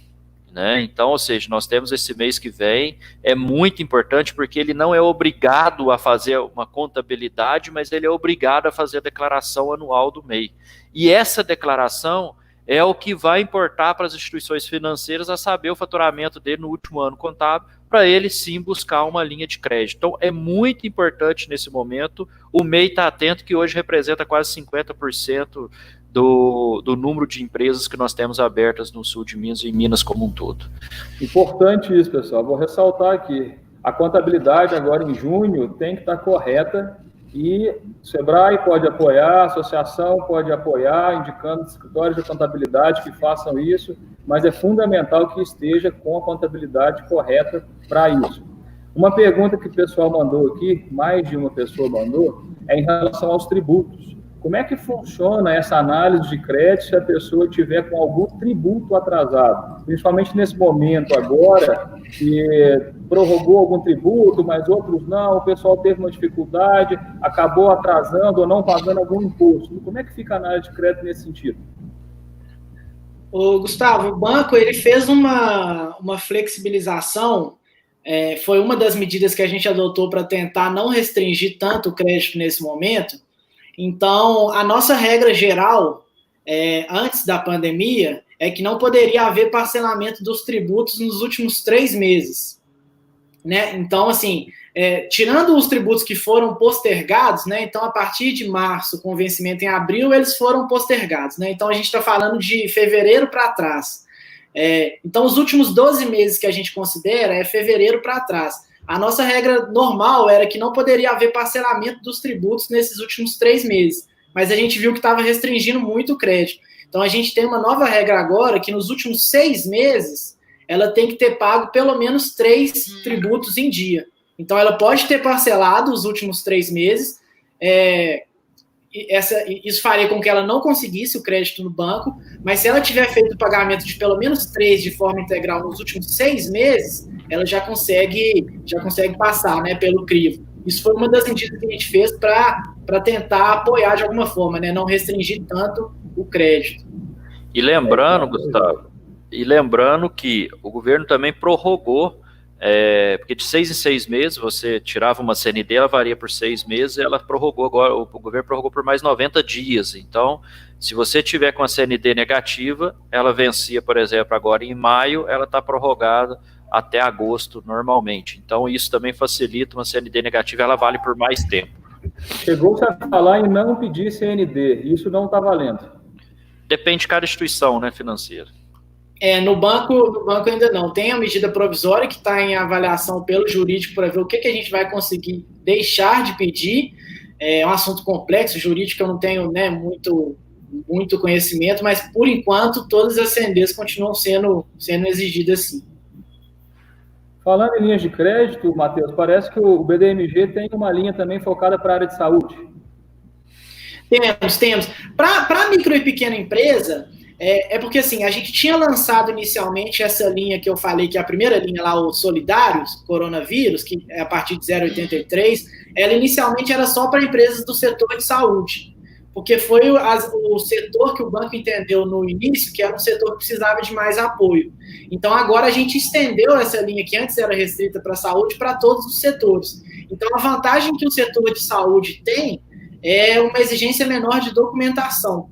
Né? Então, ou seja, nós temos esse mês que vem, é muito importante porque ele não é obrigado a fazer uma contabilidade, mas ele é obrigado a fazer a declaração anual do MEI. E essa declaração é o que vai importar para as instituições financeiras a saber o faturamento dele no último ano contábil, para ele sim buscar uma linha de crédito. Então, é muito importante nesse momento o MEI estar atento, que hoje representa quase 50% do número de empresas que nós temos abertas no sul de Minas e em Minas como um todo. Importante isso, pessoal. Vou ressaltar aqui. A contabilidade agora em junho tem que estar correta e o Sebrae pode apoiar, a associação pode apoiar, indicando escritórios de contabilidade que façam isso, mas é fundamental que esteja com a contabilidade correta para isso. Uma pergunta que o pessoal mandou aqui, mais de uma pessoa mandou, é em relação aos tributos. Como é que funciona essa análise de crédito se a pessoa tiver com algum tributo atrasado? Principalmente nesse momento agora, que prorrogou algum tributo, mas outros não, o pessoal teve uma dificuldade, acabou atrasando ou não pagando algum imposto. Como é que fica a análise de crédito nesse sentido? Ô, Gustavo, o banco ele fez uma flexibilização, foi uma das medidas que a gente adotou para tentar não restringir tanto o crédito nesse momento. Então, a nossa regra geral, antes da pandemia, é que não poderia haver parcelamento dos tributos nos últimos 3 meses. Né? Então, assim, tirando os tributos que foram postergados, né? Então, a partir de março, com vencimento em abril, eles foram postergados. Né? Então, a gente está falando de fevereiro para trás. Então, os últimos 12 meses que a gente considera é fevereiro para trás. A nossa regra normal era que não poderia haver parcelamento dos tributos nesses últimos 3 meses, mas a gente viu que estava restringindo muito o crédito. Então, a gente tem uma nova regra agora, que nos últimos 6 meses, ela tem que ter pago pelo menos 3 tributos em dia. Então, ela pode ter parcelado os últimos 3 meses, isso faria com que ela não conseguisse o crédito no banco, mas se ela tiver feito o pagamento de pelo menos 3 de forma integral nos últimos 6 meses, ela já consegue passar, né, pelo crivo. Isso foi uma das medidas que a gente fez para tentar apoiar de alguma forma, né, não restringir tanto o crédito. E lembrando, Gustavo, que o governo também prorrogou, porque de 6 em 6 meses você tirava uma CND, ela varia por 6 meses, ela prorrogou agora, o governo prorrogou por mais 90 dias. Então, se você tiver com a CND negativa, ela vencia, por exemplo, agora em maio, ela está prorrogada até agosto normalmente. Então, isso também facilita. Uma CND negativa, ela vale por mais tempo. Chegou-se a falar em não pedir CND, isso não está valendo? Depende de cada instituição, né, financeira. No banco ainda não. Tem a medida provisória que está em avaliação pelo jurídico para ver o que a gente vai conseguir deixar de pedir. É um assunto complexo, jurídico, eu não tenho, né, muito conhecimento, mas por enquanto todas as CNDs continuam sendo exigidas sim. Falando em linhas de crédito, Matheus, parece que o BDMG tem uma linha também focada para a área de saúde. Temos. Para a micro e pequena empresa, porque assim, a gente tinha lançado inicialmente essa linha que eu falei, que é a primeira linha lá, o Solidários, Coronavírus, que é a partir de 0,83, ela inicialmente era só para empresas do setor de saúde, porque foi o setor que o banco entendeu no início que era um setor que precisava de mais apoio. Então, agora a gente estendeu essa linha que antes era restrita para a saúde para todos os setores. Então, a vantagem que o setor de saúde tem é uma exigência menor de documentação.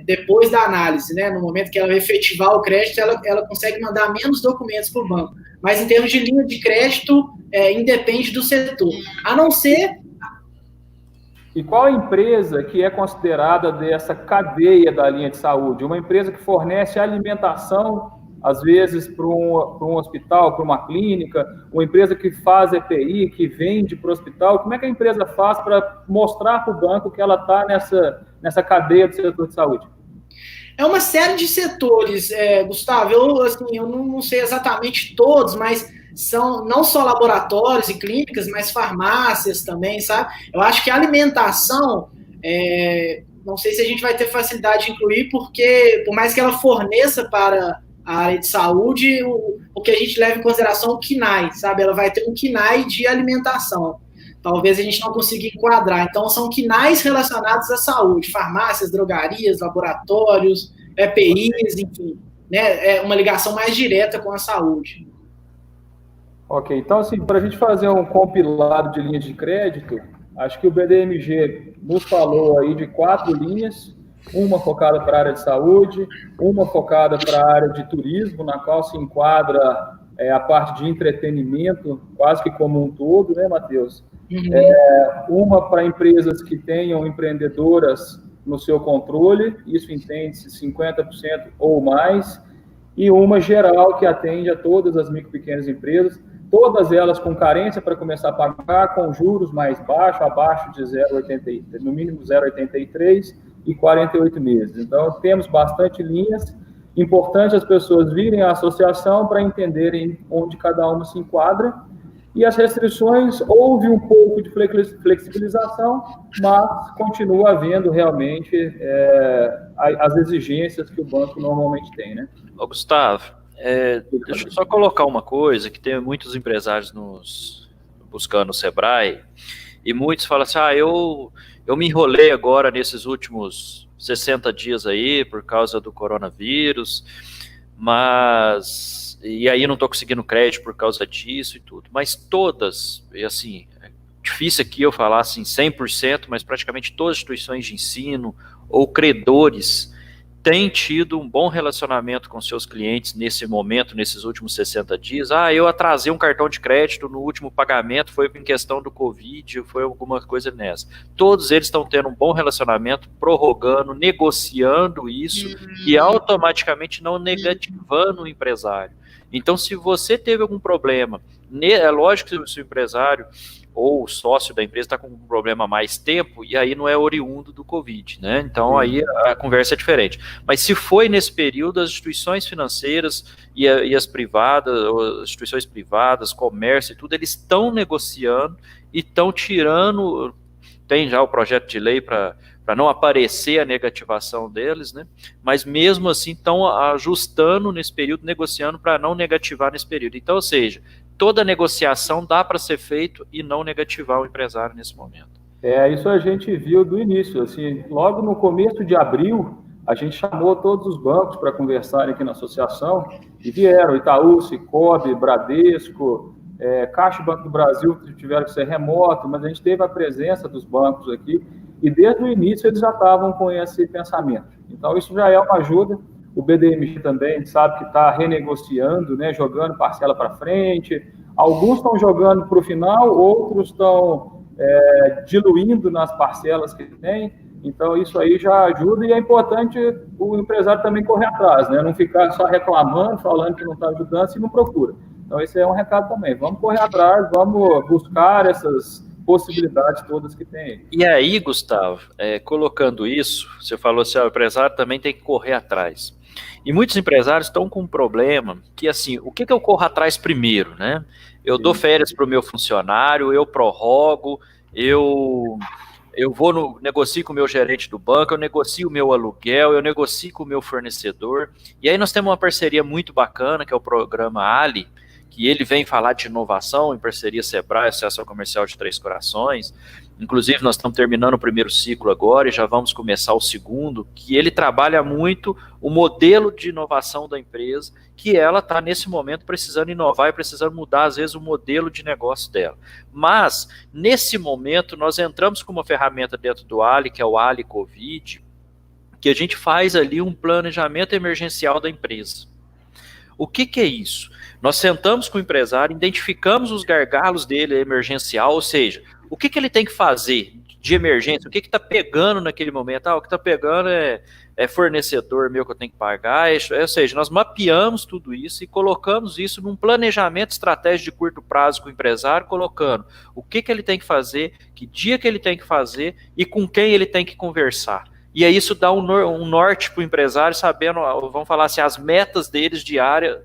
Depois da análise, né? No momento que ela efetivar o crédito, ela consegue mandar menos documentos para o banco. Mas, em termos de linha de crédito, independe do setor. A não ser E qual a empresa que é considerada dessa cadeia da linha de saúde? Uma empresa que fornece alimentação, às vezes, para um hospital, para uma clínica, uma empresa que faz EPI, que vende para o hospital. Como é que a empresa faz para mostrar para o banco que ela está nessa cadeia do setor de saúde? É uma série de setores, Gustavo. Eu não sei exatamente todos, mas são não só laboratórios e clínicas, mas farmácias também, sabe? Eu acho que a alimentação, não sei se a gente vai ter facilidade de incluir, porque por mais que ela forneça para a área de saúde, o que a gente leva em consideração é o KNAI, sabe? Ela vai ter um KNAI de alimentação. Talvez a gente não consiga enquadrar. Então, são KNAIs relacionados à saúde, farmácias, drogarias, laboratórios, EPIs, enfim, né? É uma ligação mais direta com a saúde. Ok, então, assim, para a gente fazer um compilado de linhas de crédito, acho que o BDMG nos falou aí de 4 linhas, uma focada para a área de saúde, uma focada para a área de turismo, na qual se enquadra a parte de entretenimento, quase que como um todo, né, Matheus? Uhum. Uma para empresas que tenham empreendedoras no seu controle, isso entende-se 50% ou mais, e uma geral que atende a todas as micro e pequenas empresas, todas elas com carência para começar a pagar, com juros mais baixos, abaixo de 0,80, no mínimo 0,83 e 48 meses. Então, temos bastante linhas. Importante as pessoas virem à associação para entenderem onde cada uma se enquadra. E as restrições, houve um pouco de flexibilização, mas continua havendo realmente as exigências que o banco normalmente tem, né? Ô, Gustavo, deixa eu só colocar uma coisa, que tem muitos empresários buscando o Sebrae, e muitos falam assim, eu me enrolei agora nesses últimos 60 dias aí, por causa do coronavírus, e aí não estou conseguindo crédito por causa disso e tudo, mas todas, e assim, é difícil aqui eu falar assim 100%, mas praticamente todas as instituições de ensino ou credores têm tido um bom relacionamento com seus clientes nesse momento, nesses últimos 60 dias. Eu atrasei um cartão de crédito no último pagamento, foi em questão do Covid, foi alguma coisa nessa. Todos eles estão tendo um bom relacionamento, prorrogando, negociando isso e automaticamente não negativando o empresário. Então, se você teve algum problema, é lógico que se o empresário ou o sócio da empresa está com um problema há mais tempo, e aí não é oriundo do Covid, né? Então, aí a conversa é diferente. Mas se foi nesse período, as instituições financeiras e as privadas, as instituições privadas, comércio e tudo, eles estão negociando e estão tirando, tem já o projeto de lei para não aparecer a negativação deles, né? Mas mesmo assim estão ajustando nesse período, negociando para não negativar nesse período. Então, ou seja, toda negociação dá para ser feito e não negativar o empresário nesse momento. Isso a gente viu do início, assim, logo no começo de abril, a gente chamou todos os bancos para conversarem aqui na associação e vieram Itaú, Sicoob, Bradesco, Caixa e Banco do Brasil, que tiveram que ser remoto, mas a gente teve a presença dos bancos aqui e desde o início eles já estavam com esse pensamento. Então isso já é uma ajuda. O BDMG também, a gente sabe que está renegociando, né, jogando parcela para frente. Alguns estão jogando para o final, outros estão diluindo nas parcelas que tem. Então, isso aí já ajuda e é importante o empresário também correr atrás, né? Não ficar só reclamando, falando que não está ajudando, se não procura. Então, esse é um recado também. Vamos correr atrás, vamos buscar essas possibilidades todas que tem. E aí, Gustavo, colocando isso, você falou assim, o empresário também tem que correr atrás. E muitos empresários estão com um problema que, assim, o que eu corro atrás primeiro, né? Eu dou férias para o meu funcionário, eu prorrogo, eu negocio com o meu gerente do banco, eu negocio o meu aluguel, eu negocio com o meu fornecedor. E aí nós temos uma parceria muito bacana, que é o programa Ali, que ele vem falar de inovação em parceria Sebrae, Associação Comercial de Três Corações. Inclusive, nós estamos terminando o primeiro ciclo agora e já vamos começar o segundo, que ele trabalha muito o modelo de inovação da empresa, que ela está, nesse momento, precisando inovar e precisando mudar, às vezes, o modelo de negócio dela. Mas, nesse momento, nós entramos com uma ferramenta dentro do Ali, que é o Ali Covid, que a gente faz ali um planejamento emergencial da empresa. O que é isso? Nós sentamos com o empresário, identificamos os gargalos dele emergencial, ou seja, o que ele tem que fazer de emergência, o que está pegando naquele momento? O que está pegando é fornecedor meu que eu tenho que pagar, ou seja, nós mapeamos tudo isso e colocamos isso num planejamento estratégico de curto prazo com o empresário, colocando o que ele tem que fazer, que dia que ele tem que fazer e com quem ele tem que conversar. E aí isso dá um norte para o empresário, sabendo, vamos falar assim, as metas dele diário,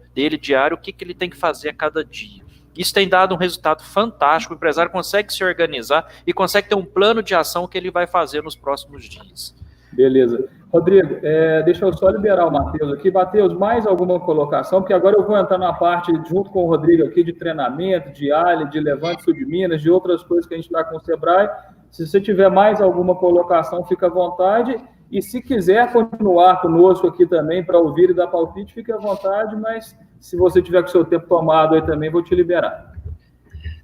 o que ele tem que fazer a cada dia. Isso tem dado um resultado fantástico, o empresário consegue se organizar e consegue ter um plano de ação que ele vai fazer nos próximos dias. Beleza. Rodrigo, deixa eu só liberar o Matheus aqui. Matheus, mais alguma colocação? Porque agora eu vou entrar na parte, junto com o Rodrigo aqui, de treinamento, de ALI, de Levante Sul de Minas, de outras coisas que a gente está com o Sebrae. Se você tiver mais alguma colocação, fica à vontade. E se quiser continuar conosco aqui também para ouvir e dar palpite, fique à vontade, mas se você tiver com o seu tempo tomado aí também, vou te liberar.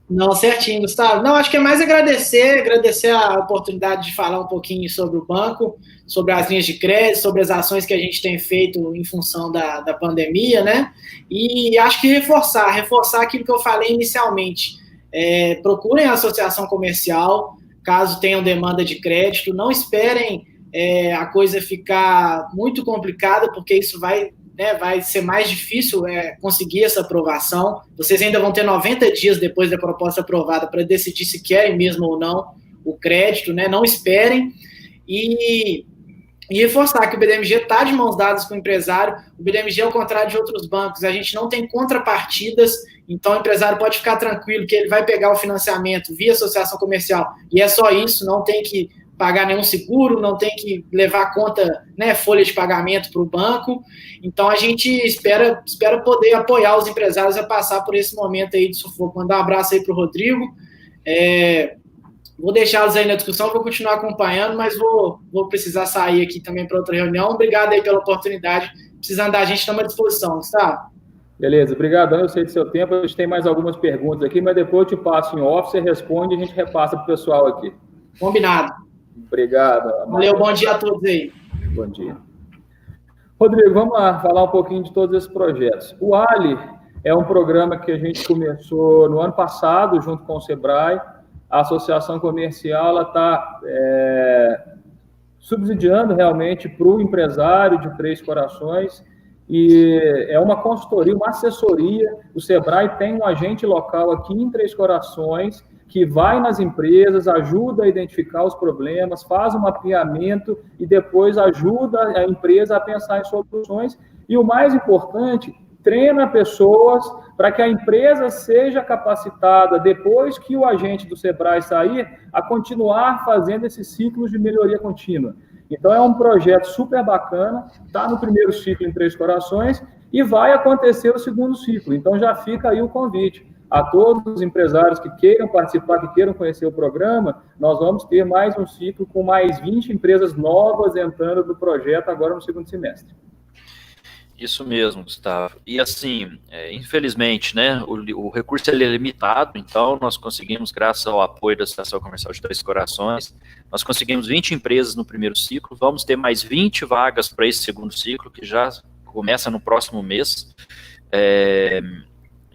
Não, certinho, Gustavo. Não, acho que é mais agradecer a oportunidade de falar um pouquinho sobre o banco, sobre as linhas de crédito, sobre as ações que a gente tem feito em função da pandemia, né? E acho que reforçar aquilo que eu falei inicialmente. Procurem a associação comercial, caso tenham demanda de crédito, não esperem a coisa ficar muito complicada, porque isso vai ser mais difícil conseguir essa aprovação. Vocês ainda vão ter 90 dias depois da proposta aprovada para decidir se querem mesmo ou não o crédito, né? Não esperem. E reforçar que o BDMG está de mãos dadas com o empresário. O BDMG, ao contrário de outros bancos, a gente não tem contrapartidas, então o empresário pode ficar tranquilo que ele vai pegar o financiamento via associação comercial, e é só isso, não tem que pagar nenhum seguro, não tem que levar conta, né, folha de pagamento para o banco. Então, a gente espera poder apoiar os empresários a passar por esse momento aí de sufoco. Mandar um abraço aí para o Rodrigo. Vou deixá-los aí na discussão, vou continuar acompanhando, mas vou precisar sair aqui também para outra reunião. Obrigado aí pela oportunidade. Precisando da gente, estamos à disposição, Gustavo. Beleza, obrigado. Eu sei do seu tempo. A gente tem mais algumas perguntas aqui, mas depois eu te passo em off, você responde e a gente repassa para o pessoal aqui. Combinado. Obrigado. Valeu, bom dia a todos aí. Bom dia. Rodrigo, vamos lá falar um pouquinho de todos esses projetos. O ALI é um programa que a gente começou no ano passado, junto com o Sebrae. A associação comercial está subsidiando realmente para o empresário de Três Corações, e é uma consultoria, uma assessoria. O Sebrae tem um agente local aqui em Três Corações, que vai nas empresas, ajuda a identificar os problemas, faz um mapeamento e depois ajuda a empresa a pensar em soluções. E o mais importante, treina pessoas para que a empresa seja capacitada, depois que o agente do Sebrae sair, a continuar fazendo esses ciclos de melhoria contínua. Então, é um projeto super bacana, está no primeiro ciclo em Três Corações e vai acontecer o segundo ciclo. Então, já fica aí o convite. A todos os empresários que queiram participar, que queiram conhecer o programa, nós vamos ter mais um ciclo com mais 20 empresas novas entrando no projeto agora no segundo semestre. Isso mesmo, Gustavo. E assim, infelizmente, né, o recurso é limitado, então nós conseguimos, graças ao apoio da Associação Comercial de Três Corações, nós conseguimos 20 empresas no primeiro ciclo, vamos ter mais 20 vagas para esse segundo ciclo, que já começa no próximo mês.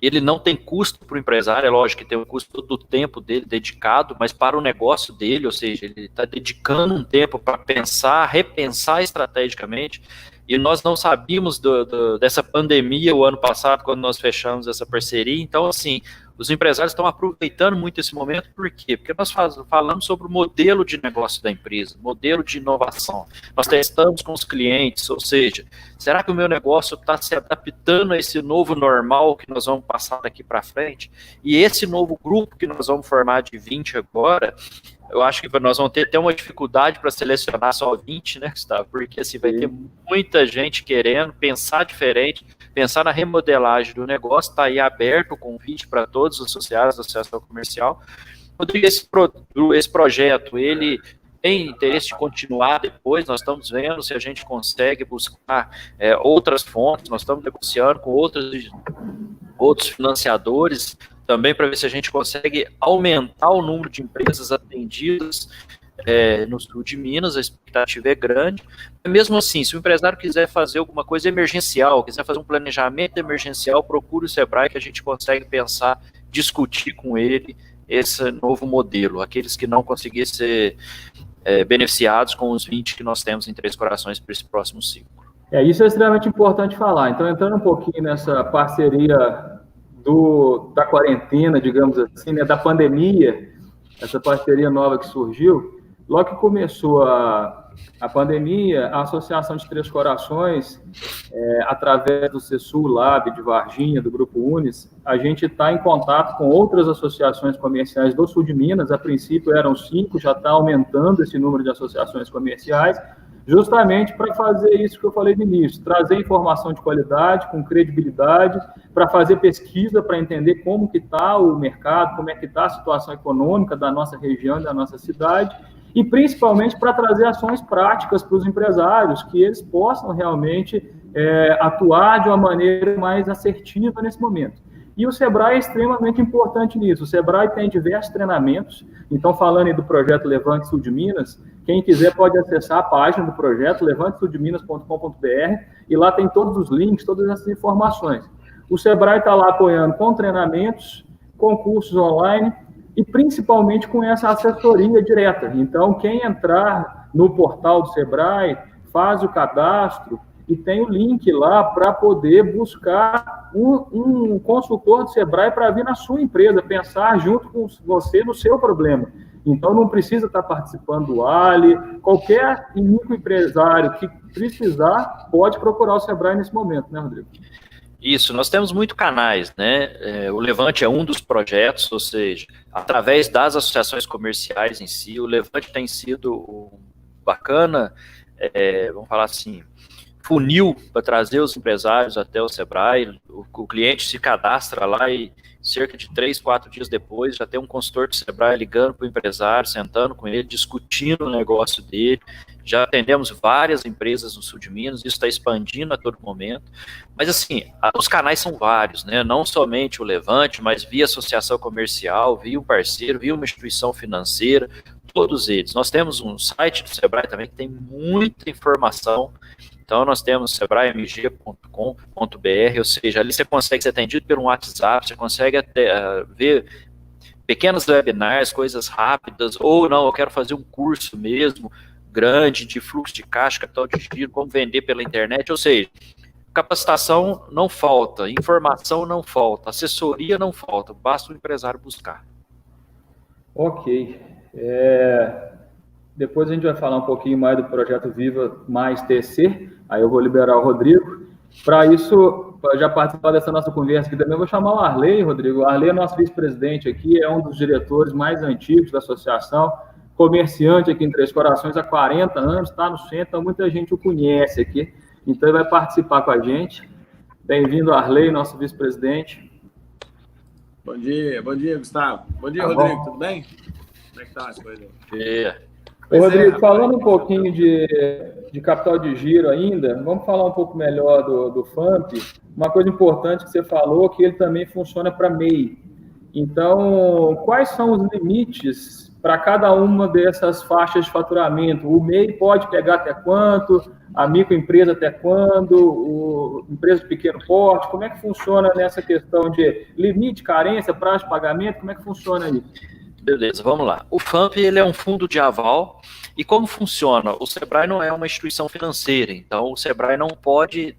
Ele não tem custo para o empresário, é lógico que tem o custo do tempo dele dedicado, mas para o negócio dele, ou seja, ele está dedicando um tempo para pensar, repensar estrategicamente, e nós não sabíamos dessa pandemia o ano passado, quando nós fechamos essa parceria. Então, assim, os empresários estão aproveitando muito esse momento. Por quê? Porque nós falamos sobre o modelo de negócio da empresa, modelo de inovação. Nós testamos com os clientes, ou seja, será que o meu negócio está se adaptando a esse novo normal que nós vamos passar daqui para frente? E esse novo grupo que nós vamos formar de 20 agora, eu acho que nós vamos ter uma dificuldade para selecionar só 20, né, Gustavo? Porque assim, vai ter muita gente querendo pensar diferente, pensar na remodelagem do negócio. Está aí aberto o convite para todos os associados da Associação Comercial. Rodrigo, esse projeto, ele tem interesse de continuar depois. Nós estamos vendo se a gente consegue buscar outras fontes, nós estamos negociando com outros financiadores, também para ver se a gente consegue aumentar o número de empresas atendidas no sul de Minas. A expectativa é grande. Mas mesmo assim, se o empresário quiser fazer alguma coisa emergencial, quiser fazer um planejamento emergencial, procure o Sebrae, que a gente consegue pensar, discutir com ele esse novo modelo, aqueles que não conseguirem ser beneficiados com os 20 que nós temos em Três Corações para esse próximo ciclo. Isso é extremamente importante falar. Então, entrando um pouquinho nessa parceria da quarentena, digamos assim, né, da pandemia, essa parceria nova que surgiu, logo que começou a pandemia, a Associação de Três Corações, através do CESUL Lab de Varginha, do Grupo Unis, a gente está em contato com outras associações comerciais do sul de Minas. A princípio eram 5, já está aumentando esse número de associações comerciais, justamente para fazer isso que eu falei no início, trazer informação de qualidade, com credibilidade, para fazer pesquisa, para entender como que está o mercado, como é que está a situação econômica da nossa região, da nossa cidade, e principalmente para trazer ações práticas para os empresários, que eles possam realmente atuar de uma maneira mais assertiva nesse momento. E o Sebrae é extremamente importante nisso. O Sebrae tem diversos treinamentos. Então, falando aí do projeto Levante Sul de Minas, quem quiser pode acessar a página do projeto, levantesudeminas.com.br, e lá tem todos os links, todas essas informações. O Sebrae está lá apoiando com treinamentos, com cursos online e principalmente com essa assessoria direta. Então, quem entrar no portal do Sebrae, faz o cadastro, e tem o link lá para poder buscar um consultor do Sebrae para vir na sua empresa, pensar junto com você no seu problema. Então, não precisa estar participando do ALI, qualquer microempresário que precisar pode procurar o Sebrae nesse momento, né, Rodrigo? Isso, nós temos muitos canais, né? O Levante é um dos projetos, ou seja, através das associações comerciais em si, o Levante tem sido bacana, vamos falar assim, funil para trazer os empresários até o Sebrae. O cliente se cadastra lá e cerca de 3, 4 dias depois já tem um consultor do Sebrae ligando para o empresário, sentando com ele, discutindo o negócio dele. Já atendemos várias empresas no sul de Minas, isso está expandindo a todo momento. Mas assim, os canais são vários, né? Não somente o Levante, mas via associação comercial, via um parceiro, via uma instituição financeira, todos eles. Nós temos um site do Sebrae também que tem muita informação. Então, nós temos sebraemg.com.br, ou seja, ali você consegue ser atendido por um WhatsApp, você consegue ver pequenos webinars, coisas rápidas, ou não, eu quero fazer um curso mesmo, grande, de fluxo de caixa, capital de giro, como vender pela internet, ou seja, capacitação não falta, informação não falta, assessoria não falta, basta o empresário buscar. Ok. Depois a gente vai falar um pouquinho mais do projeto Viva Mais TC, aí eu vou liberar o Rodrigo. Para isso, para já participar dessa nossa conversa aqui também, eu vou chamar o Arley, Rodrigo. O Arley é nosso vice-presidente aqui, é um dos diretores mais antigos da associação, comerciante aqui em Três Corações há 40 anos, está no centro, então muita gente o conhece aqui, então ele vai participar com a gente. Bem-vindo, Arley, nosso vice-presidente. Bom dia, Gustavo. Bom dia, Rodrigo, tudo bem? Como é que tá as coisas? Rodrigo, falando um pouquinho de capital de giro ainda, vamos falar um pouco melhor do FAMP. Uma coisa importante que você falou, que ele também funciona para MEI. Então, quais são os limites para cada uma dessas faixas de faturamento? O MEI pode pegar até quanto? A microempresa até quando? Empresa de pequeno porte? Como é que funciona nessa questão de limite, carência, prazo de pagamento? Como é que funciona isso? Beleza, vamos lá. O FAMP, ele é um fundo de aval, e como funciona? O Sebrae não é uma instituição financeira, então o Sebrae não pode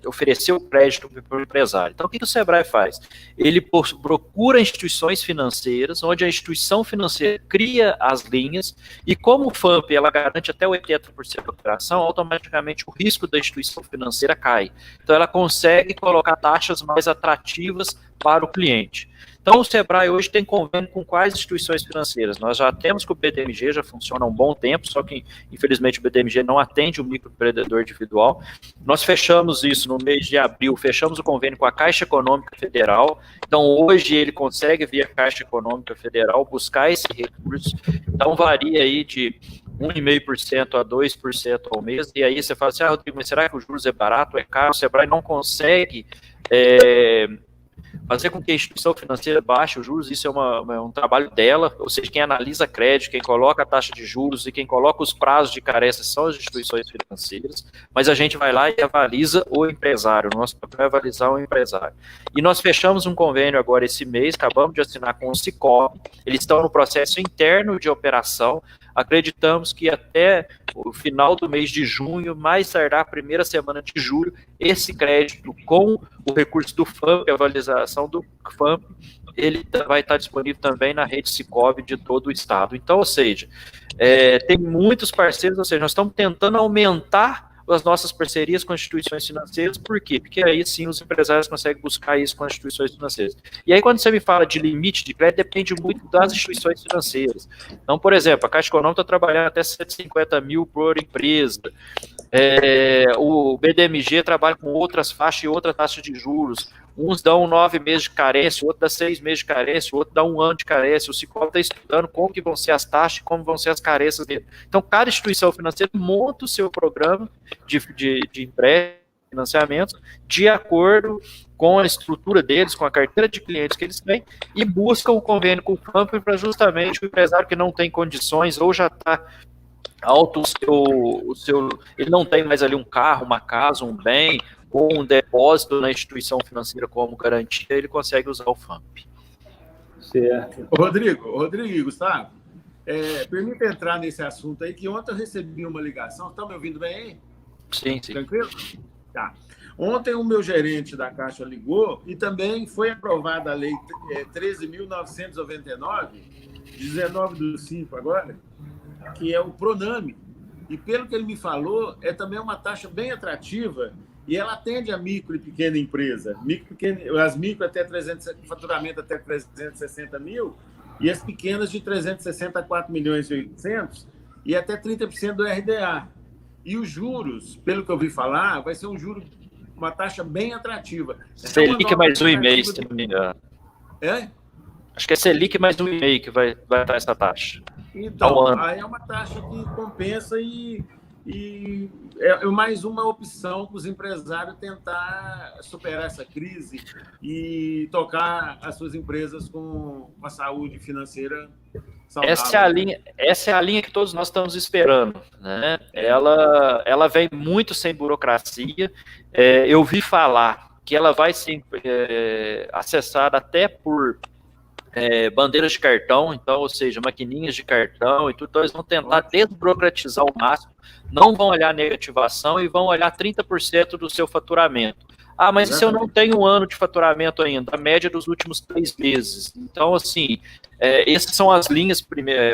oferecer o crédito para o empresário. Então o que o Sebrae faz? Ele procura instituições financeiras, onde a instituição financeira cria as linhas, e como o FAMP ela garante até 80% da operação, automaticamente o risco da instituição financeira cai. Então ela consegue colocar taxas mais atrativas para o cliente. Então, o Sebrae hoje tem convênio com quais instituições financeiras? Nós já temos com o BDMG, já funciona há um bom tempo, só que, infelizmente, o BDMG não atende o microempreendedor individual. Nós fechamos isso no mês de abril, fechamos o convênio com a Caixa Econômica Federal. Então, hoje, ele consegue, via Caixa Econômica Federal, buscar esse recurso. Então, varia aí de 1,5% a 2% ao mês. E aí você fala assim, Rodrigo, mas será que o juros é barato, é caro? O Sebrae não consegue fazer com que a instituição financeira baixe os juros, isso é um trabalho dela, ou seja, quem analisa crédito, quem coloca a taxa de juros e quem coloca os prazos de carência são as instituições financeiras, mas a gente vai lá e avaliza o empresário, o nosso papel é avalizar o empresário. E nós fechamos um convênio agora esse mês, acabamos de assinar com o Sicoob, eles estão no processo interno de operação, acreditamos que até o final do mês de junho, mais tardar a primeira semana de julho, esse crédito com o recurso do FAMP, a avaliação do FAMP, ele vai estar disponível também na rede Sicoob de todo o estado. Então, ou seja, tem muitos parceiros, ou seja, nós estamos tentando aumentar as nossas parcerias com instituições financeiras, por quê? Porque aí sim os empresários conseguem buscar isso com as instituições financeiras. E aí quando você me fala de limite de crédito, depende muito das instituições financeiras. Então, por exemplo, a Caixa Econômica está trabalhando até 150 mil por empresa, o BDMG trabalha com outras faixas e outra taxa de juros, uns dão 9 meses de carência, o outro dá 6 meses de carência, o outro dá 1 ano de carência, o Sicoob está estudando como que vão ser as taxas e como vão ser as carências dele. Então, cada instituição financeira monta o seu programa de empréstimo, financiamento, de acordo com a estrutura deles, com a carteira de clientes que eles têm, e buscam o convênio com o FAMP para justamente o empresário que não tem condições ou já está alto ele não tem mais ali um carro, uma casa, um bem, ou um depósito na instituição financeira como garantia, ele consegue usar o FAMP. Certo. Rodrigo e Gustavo, permita entrar nesse assunto aí, que ontem eu recebi uma ligação. Estão me ouvindo bem aí? Sim. Tranquilo? Tá. Ontem o meu gerente da Caixa ligou e também foi aprovada a lei 13.999, 19/5 agora, que é o Proname. E pelo que ele me falou, é também uma taxa bem atrativa e ela atende a micro e pequena empresa. As micro até 300, faturamento até 360 mil e as pequenas de 360 a 4 milhões e 800 e até 30% do RDA. E os juros, pelo que eu ouvi falar, vai ser uma taxa bem atrativa. Selic mais 1,5, se não me engano. Acho que é Selic mais 1,5 que vai dar essa taxa. Então, aí é uma taxa que compensa e é mais uma opção para os empresários tentar superar essa crise e tocar as suas empresas com uma saúde financeira saudável. Essa é a linha que todos nós estamos esperando, né? Ela vem muito sem burocracia. Eu vi falar que ela vai ser acessada até por bandeiras de cartão, então, ou seja, maquininhas de cartão e tudo, então eles vão tentar desburocratizar ao máximo, não vão olhar a negativação e vão olhar 30% do seu faturamento. Ah, mas se eu não tenho um ano de faturamento ainda, a média dos últimos 3 meses. Então, assim, essas são as linhas,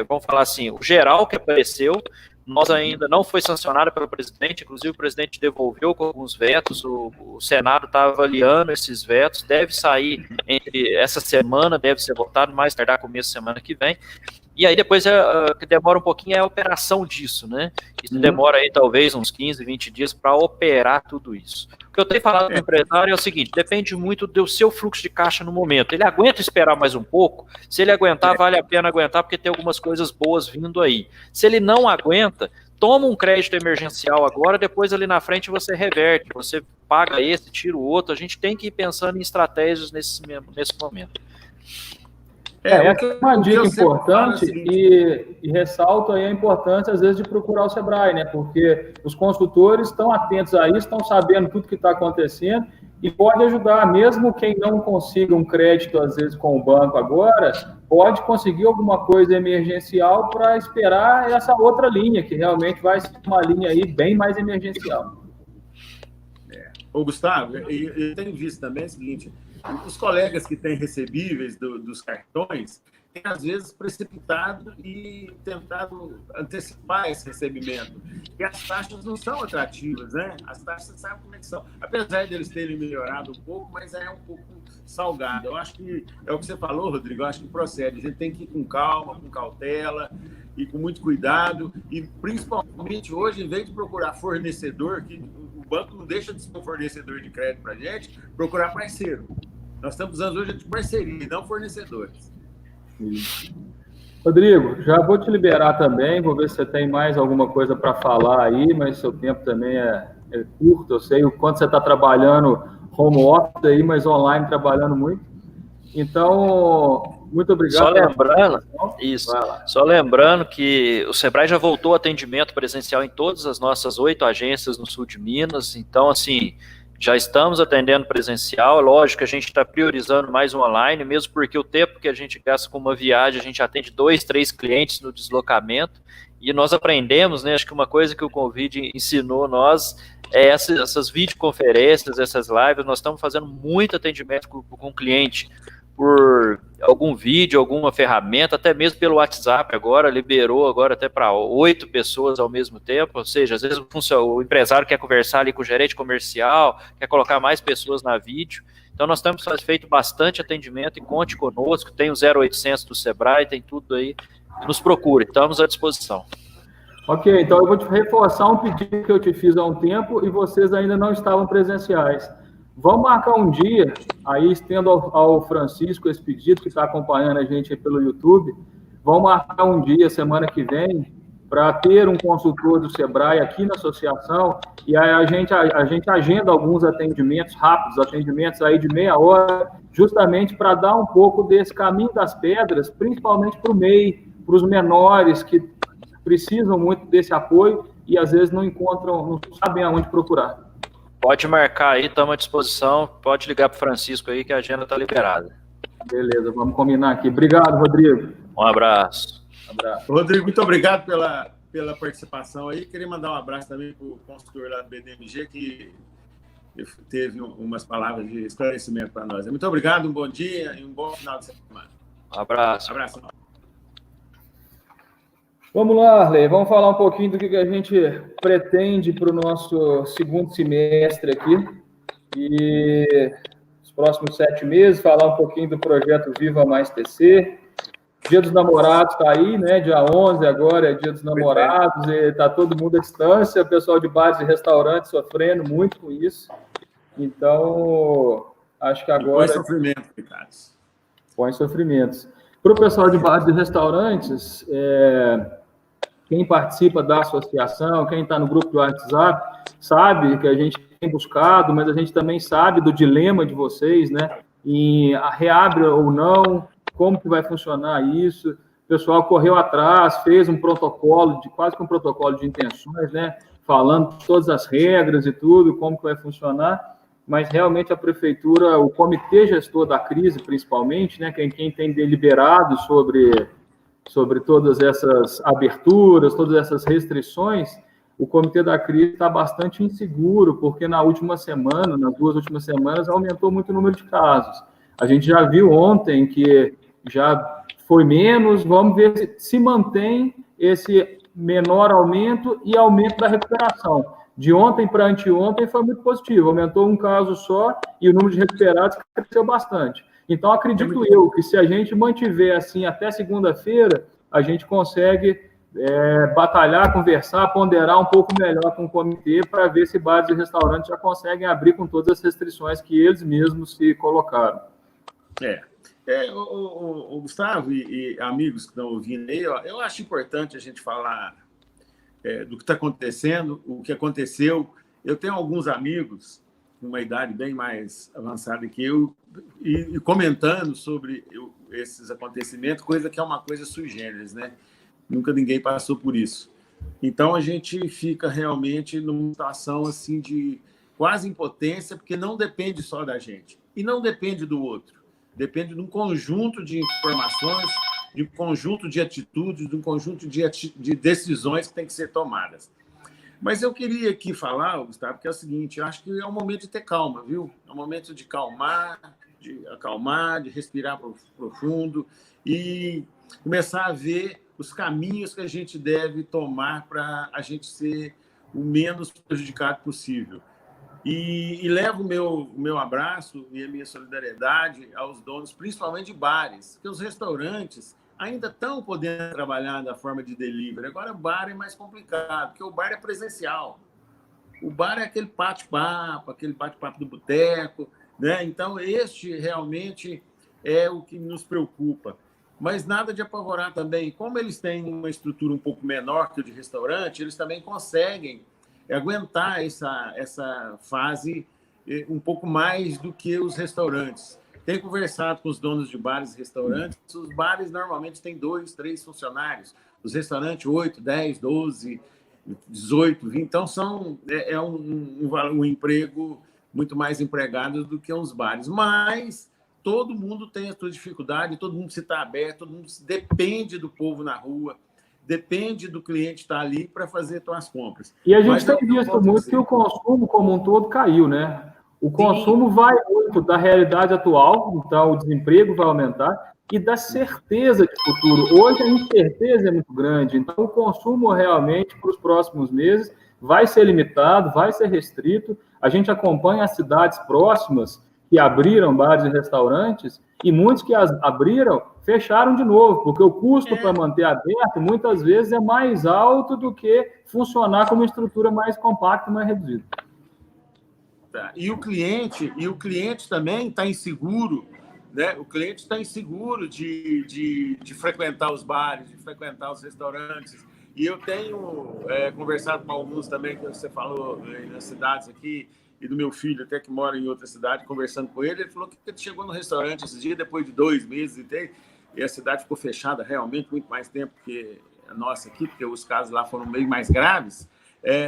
vamos falar assim, o geral que apareceu, nós ainda não foi sancionado pelo presidente, inclusive o presidente devolveu com alguns vetos, o Senado está avaliando esses vetos, deve sair entre essa semana, deve ser votado, mais tardar começo da semana que vem, e aí depois que demora um pouquinho é a operação disso, né? Isso demora aí talvez uns 15, 20 dias para operar tudo isso. O que eu tenho falado para o empresário é o seguinte, depende muito do seu fluxo de caixa no momento. Ele aguenta esperar mais um pouco? Se ele aguentar, vale a pena aguentar, porque tem algumas coisas boas vindo aí. Se ele não aguenta, toma um crédito emergencial agora, depois ali na frente você reverte, você paga esse, tira o outro. A gente tem que ir pensando em estratégias nesse momento. Essa é uma dica importante e ressalto aí a importância, às vezes, de procurar o Sebrae, né? Porque os consultores estão atentos a isso, estão sabendo tudo que está acontecendo e pode ajudar, mesmo quem não consiga um crédito, às vezes, com o banco agora, pode conseguir alguma coisa emergencial para esperar essa outra linha, que realmente vai ser uma linha aí bem mais emergencial. Ô, Gustavo, eu tenho visto também o seguinte, os colegas que têm recebíveis dos cartões têm, às vezes, precipitado e tentado antecipar esse recebimento. E as taxas não são atrativas, né? As taxas, você sabe como é que são. Apesar de eles terem melhorado um pouco, mas é um pouco salgado. Eu acho que, é o que você falou, Rodrigo, eu acho que procede. A gente tem que ir com calma, com cautela e com muito cuidado. E, principalmente, hoje, em vez de procurar fornecedor, que o banco não deixa de ser um fornecedor de crédito para a gente, procurar parceiro. Nós estamos usando hoje de parceria, e não fornecedores. Rodrigo, já vou te liberar também, vou ver se você tem mais alguma coisa para falar aí, mas seu tempo também é curto, eu sei o quanto você está trabalhando home office aí, mas online trabalhando muito. Então, muito obrigado. Só lembrando que o Sebrae já voltou ao atendimento presencial em todas as nossas 8 agências no sul de Minas, então, assim, já estamos atendendo presencial. Lógico que a gente está priorizando mais o online, mesmo porque o tempo que a gente gasta com uma viagem, a gente atende 2, 3 clientes no deslocamento, e nós aprendemos, né, acho que uma coisa que o Covid ensinou nós é essas videoconferências, essas lives. Nós estamos fazendo muito atendimento com o cliente por algum vídeo, alguma ferramenta, até mesmo pelo WhatsApp agora, liberou agora até para 8 pessoas ao mesmo tempo, ou seja, às vezes o empresário quer conversar ali com o gerente comercial, quer colocar mais pessoas na vídeo. Então nós temos feito bastante atendimento, e conte conosco, tem o 0800 do Sebrae, tem tudo aí, nos procure, estamos à disposição. Ok, então eu vou te reforçar um pedido que eu te fiz há um tempo e vocês ainda não estavam presenciais. Vamos marcar um dia, aí estendo ao Francisco esse pedido, que está acompanhando a gente aí pelo YouTube. Vamos marcar um dia, semana que vem, para ter um consultor do Sebrae aqui na associação, e aí a gente agenda alguns atendimentos rápidos, atendimentos aí de meia hora, justamente para dar um pouco desse caminho das pedras, principalmente para o MEI, para os menores que precisam muito desse apoio e às vezes não encontram, não sabem aonde procurar. Pode marcar aí, estamos à disposição. Pode ligar para o Francisco aí, que a agenda está liberada. Beleza, vamos combinar aqui. Obrigado, Rodrigo. Um abraço. Rodrigo, muito obrigado pela participação aí. Queria mandar um abraço também para o consultor lá do BDMG, que teve umas palavras de esclarecimento para nós. Muito obrigado, um bom dia e um bom final de semana. Um abraço. Abraço. Vamos lá, Arley, vamos falar um pouquinho do que a gente pretende para o nosso segundo semestre aqui. E os próximos 7 meses, falar um pouquinho do projeto Viva Mais TC. Dia dos Namorados está aí, né? Dia 11 agora é Dia dos Namorados, e está todo mundo à distância, o pessoal de bares e restaurantes sofrendo muito com isso. Então, acho que agora... Põe sofrimento, Ricardo. Põe sofrimentos. Para o pessoal de bares e restaurantes, quem participa da associação, quem está no grupo do WhatsApp, sabe que a gente tem buscado, mas a gente também sabe do dilema de vocês, né? Em reabre ou não, como que vai funcionar isso. O pessoal correu atrás, fez um protocolo, quase que um protocolo de intenções, né? Falando todas as regras e tudo, como que vai funcionar. Mas realmente a prefeitura, o comitê gestor da crise, principalmente, né? Quem tem deliberado sobre todas essas aberturas, todas essas restrições, o comitê da crise está bastante inseguro, porque nas 2 últimas semanas, aumentou muito o número de casos. A gente já viu ontem que já foi menos, vamos ver se mantém esse menor aumento e aumento da recuperação. De ontem para anteontem foi muito positivo, aumentou um caso só e o número de recuperados cresceu bastante. Então, acredito eu que se a gente mantiver assim até segunda-feira, a gente consegue batalhar, conversar, ponderar um pouco melhor com o comitê para ver se bares e restaurantes já conseguem abrir com todas as restrições que eles mesmos se colocaram. O Gustavo e amigos que estão ouvindo aí, eu acho importante a gente falar do que está acontecendo, o que aconteceu. Eu tenho alguns amigos numa idade bem mais avançada que eu, e comentando sobre esses acontecimentos, coisa que é uma coisa sui generis, né? Nunca ninguém passou por isso. Então, a gente fica realmente numa situação assim de quase impotência, porque não depende só da gente, e não depende do outro. Depende de um conjunto de informações, de um conjunto de atitudes, de um conjunto de decisões que têm que ser tomadas. Mas eu queria aqui falar, Gustavo, que é o seguinte: eu acho que é um momento de ter calma, viu? É um momento de acalmar, de respirar profundo e começar a ver os caminhos que a gente deve tomar para a gente ser o menos prejudicado possível. E levo o meu abraço e a minha solidariedade aos donos, principalmente de bares, porque os restaurantes ainda estão podendo trabalhar da forma de delivery. Agora, o bar é mais complicado, porque o bar é presencial. O bar é aquele bate-papo do boteco, né? Então, este realmente é o que nos preocupa. Mas nada de apavorar também. Como eles têm uma estrutura um pouco menor que o de restaurante, eles também conseguem aguentar essa fase um pouco mais do que os restaurantes. Tenho conversado com os donos de bares e restaurantes. Os bares normalmente têm 2, 3 funcionários. Os restaurantes, 8, 10, 12, 18, 20. Então, um emprego muito mais empregado do que os bares. Mas todo mundo tem a sua dificuldade, todo mundo se está aberto, todo mundo depende do povo na rua, depende do cliente estar ali para fazer suas compras. E a gente tem visto muito que o consumo como um todo caiu, né? O consumo vai muito da realidade atual, então o desemprego vai aumentar, e da certeza de futuro. Hoje a incerteza é muito grande, então o consumo realmente para os próximos meses vai ser limitado, vai ser restrito. A gente acompanha as cidades próximas que abriram bares e restaurantes, e muitos que as abriram fecharam de novo, porque o custo para manter aberto muitas vezes é mais alto do que funcionar com uma estrutura mais compacta e mais reduzida. E o cliente também está inseguro, né? O cliente está inseguro de frequentar os bares, de frequentar os restaurantes. E eu tenho conversado com alguns também, que você falou nas cidades aqui, e do meu filho até que mora em outra cidade, conversando com ele, ele falou que ele chegou no restaurante esse dia, depois de 2 meses, e a cidade ficou fechada realmente muito mais tempo que a nossa aqui, porque os casos lá foram bem mais graves.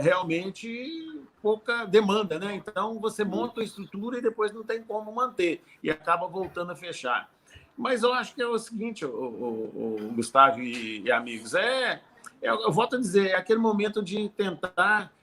Realmente pouca demanda, né? Então você monta a estrutura e depois não tem como manter e acaba voltando a fechar. Mas eu acho que é o seguinte, o Gustavo e amigos, eu volto a dizer, é aquele momento de tentar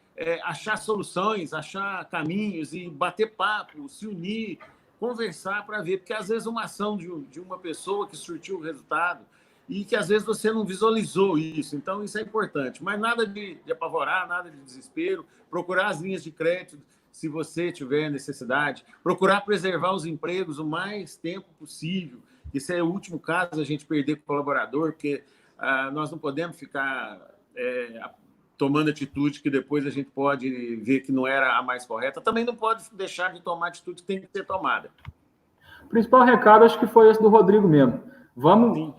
achar soluções, achar caminhos e bater papo, se unir, conversar para ver, porque às vezes uma ação de uma pessoa que surtiu o resultado e que às vezes você não visualizou isso. Então, isso é importante. Mas nada de apavorar, nada de desespero. Procurar as linhas de crédito, se você tiver necessidade. Procurar preservar os empregos o mais tempo possível. Isso é o último caso, a gente perder com o colaborador, porque nós não podemos ficar tomando atitude que depois a gente pode ver que não era a mais correta. Também não pode deixar de tomar atitude que tem que ser tomada. O principal recado, acho que foi esse do Rodrigo mesmo. Vamos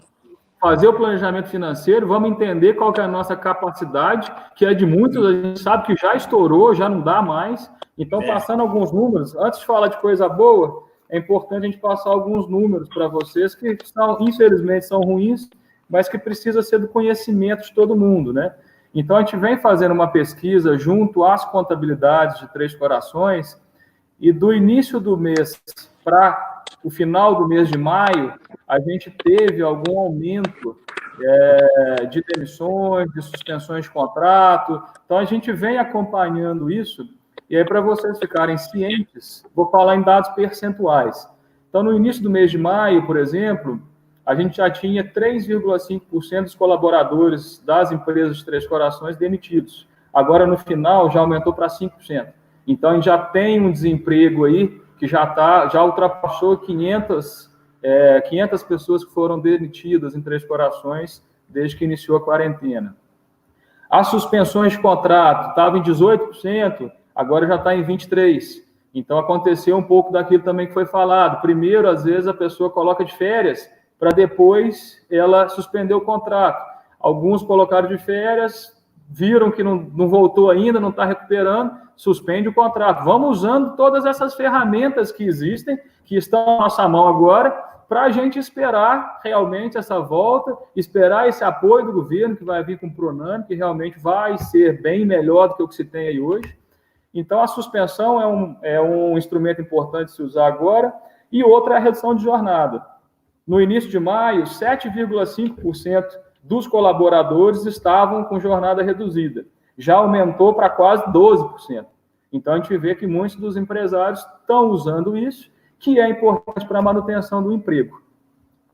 fazer o planejamento financeiro, vamos entender qual que é a nossa capacidade, que é de muitos, a gente sabe que já estourou, já não dá mais. Então, passando alguns números, antes de falar de coisa boa, é importante a gente passar alguns números para vocês, que infelizmente são ruins, mas que precisa ser do conhecimento de todo mundo, né? Então, a gente vem fazendo uma pesquisa junto às contabilidades de Três Corações, e do início do mês para o final do mês de maio, a gente teve algum aumento de demissões, de suspensões de contrato. Então, a gente vem acompanhando isso. E aí, para vocês ficarem cientes, vou falar em dados percentuais. Então, no início do mês de maio, por exemplo, a gente já tinha 3,5% dos colaboradores das empresas de Três Corações demitidos. Agora, no final, já aumentou para 5%. Então, a gente já tem um desemprego aí que já ultrapassou 500 pessoas que foram demitidas em Três Corações desde que iniciou a quarentena. As suspensões de contrato estavam em 18%, agora já está em 23%. Então, aconteceu um pouco daquilo também que foi falado. Primeiro, às vezes, a pessoa coloca de férias para depois ela suspender o contrato. Alguns colocaram de férias, viram que não voltou ainda, não está recuperando, suspende o contrato. Vamos usando todas essas ferramentas que existem, que estão na nossa mão agora, para a gente esperar realmente essa volta, esperar esse apoio do governo, que vai vir com o Pronampe, que realmente vai ser bem melhor do que o que se tem aí hoje. Então, a suspensão é um instrumento importante de se usar agora, e outra é a redução de jornada. No início de maio, 7,5% dos colaboradores estavam com jornada reduzida. Já aumentou para quase 12%. Então, a gente vê que muitos dos empresários estão usando isso, que é importante para a manutenção do emprego.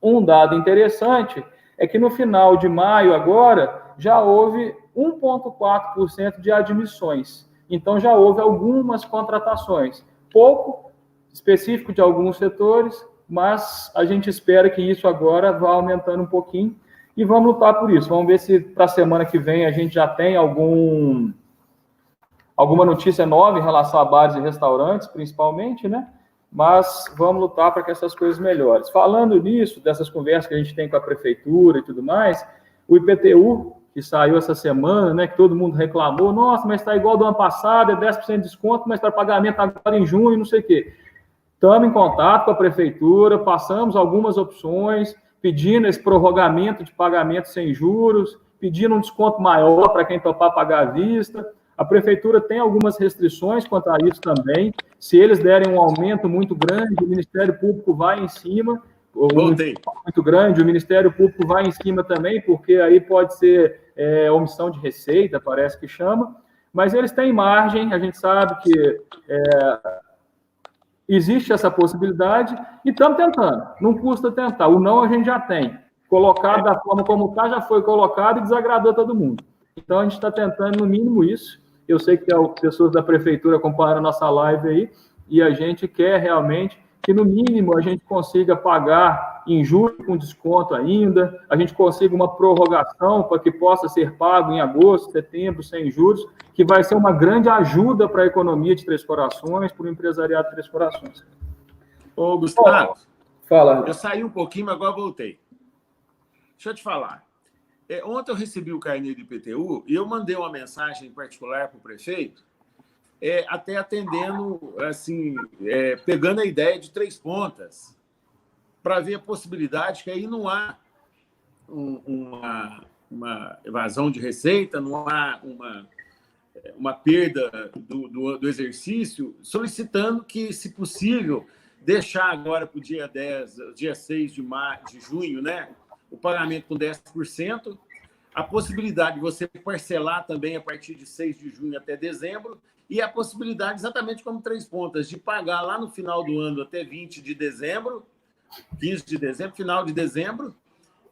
Um dado interessante é que no final de maio, agora, já houve 1,4% de admissões. Então, já houve algumas contratações. Pouco, específico de alguns setores, mas a gente espera que isso agora vá aumentando um pouquinho e vamos lutar por isso. Vamos ver se para a semana que vem a gente já tem alguma notícia nova em relação a bares e restaurantes, principalmente, né? Mas vamos lutar para que essas coisas melhorem. Falando nisso, dessas conversas que a gente tem com a prefeitura e tudo mais, o IPTU, que saiu essa semana, né, que todo mundo reclamou, nossa, mas está igual do ano passado, é 10% de desconto, mas para pagamento agora em junho, não sei o quê. Estamos em contato com a prefeitura, passamos algumas opções, pedindo esse prorrogamento de pagamento sem juros, pedindo um desconto maior para quem topar pagar à vista. A prefeitura tem algumas restrições quanto a isso também. Se eles derem um aumento muito grande, o Ministério Público vai em cima. Muito grande, o Ministério Público vai em cima também, porque aí pode ser omissão de receita, parece que chama. Mas eles têm margem, a gente sabe que existe essa possibilidade e estamos tentando. Não custa tentar. O não a gente já tem. Colocado da forma como está, já foi colocado e desagradou todo mundo. Então, a gente está tentando, no mínimo, isso. Eu sei que tem pessoas da prefeitura acompanhando a nossa live aí, e a gente quer realmente que, no mínimo, a gente consiga pagar em julho com desconto ainda, a gente consiga uma prorrogação para que possa ser pago em agosto, setembro, sem juros, que vai ser uma grande ajuda para a economia de Três Corações, para o empresariado de Três Corações. Ô, Gustavo, fala. Eu saí um pouquinho, mas agora voltei. Deixa eu te falar. Ontem eu recebi o carnê do IPTU e eu mandei uma mensagem em particular para o prefeito, até atendendo, assim, pegando a ideia de 3 pontas, para ver a possibilidade que aí não há uma evasão de receita, não há uma perda do exercício, solicitando que, se possível, deixar agora para o dia 10, dia 6 de junho, né, o pagamento com 10%, a possibilidade de você parcelar também a partir de 6 de junho até dezembro, e a possibilidade, exatamente como 3 pontas, de pagar lá no final do ano até 20 de dezembro, 15 de dezembro, final de dezembro,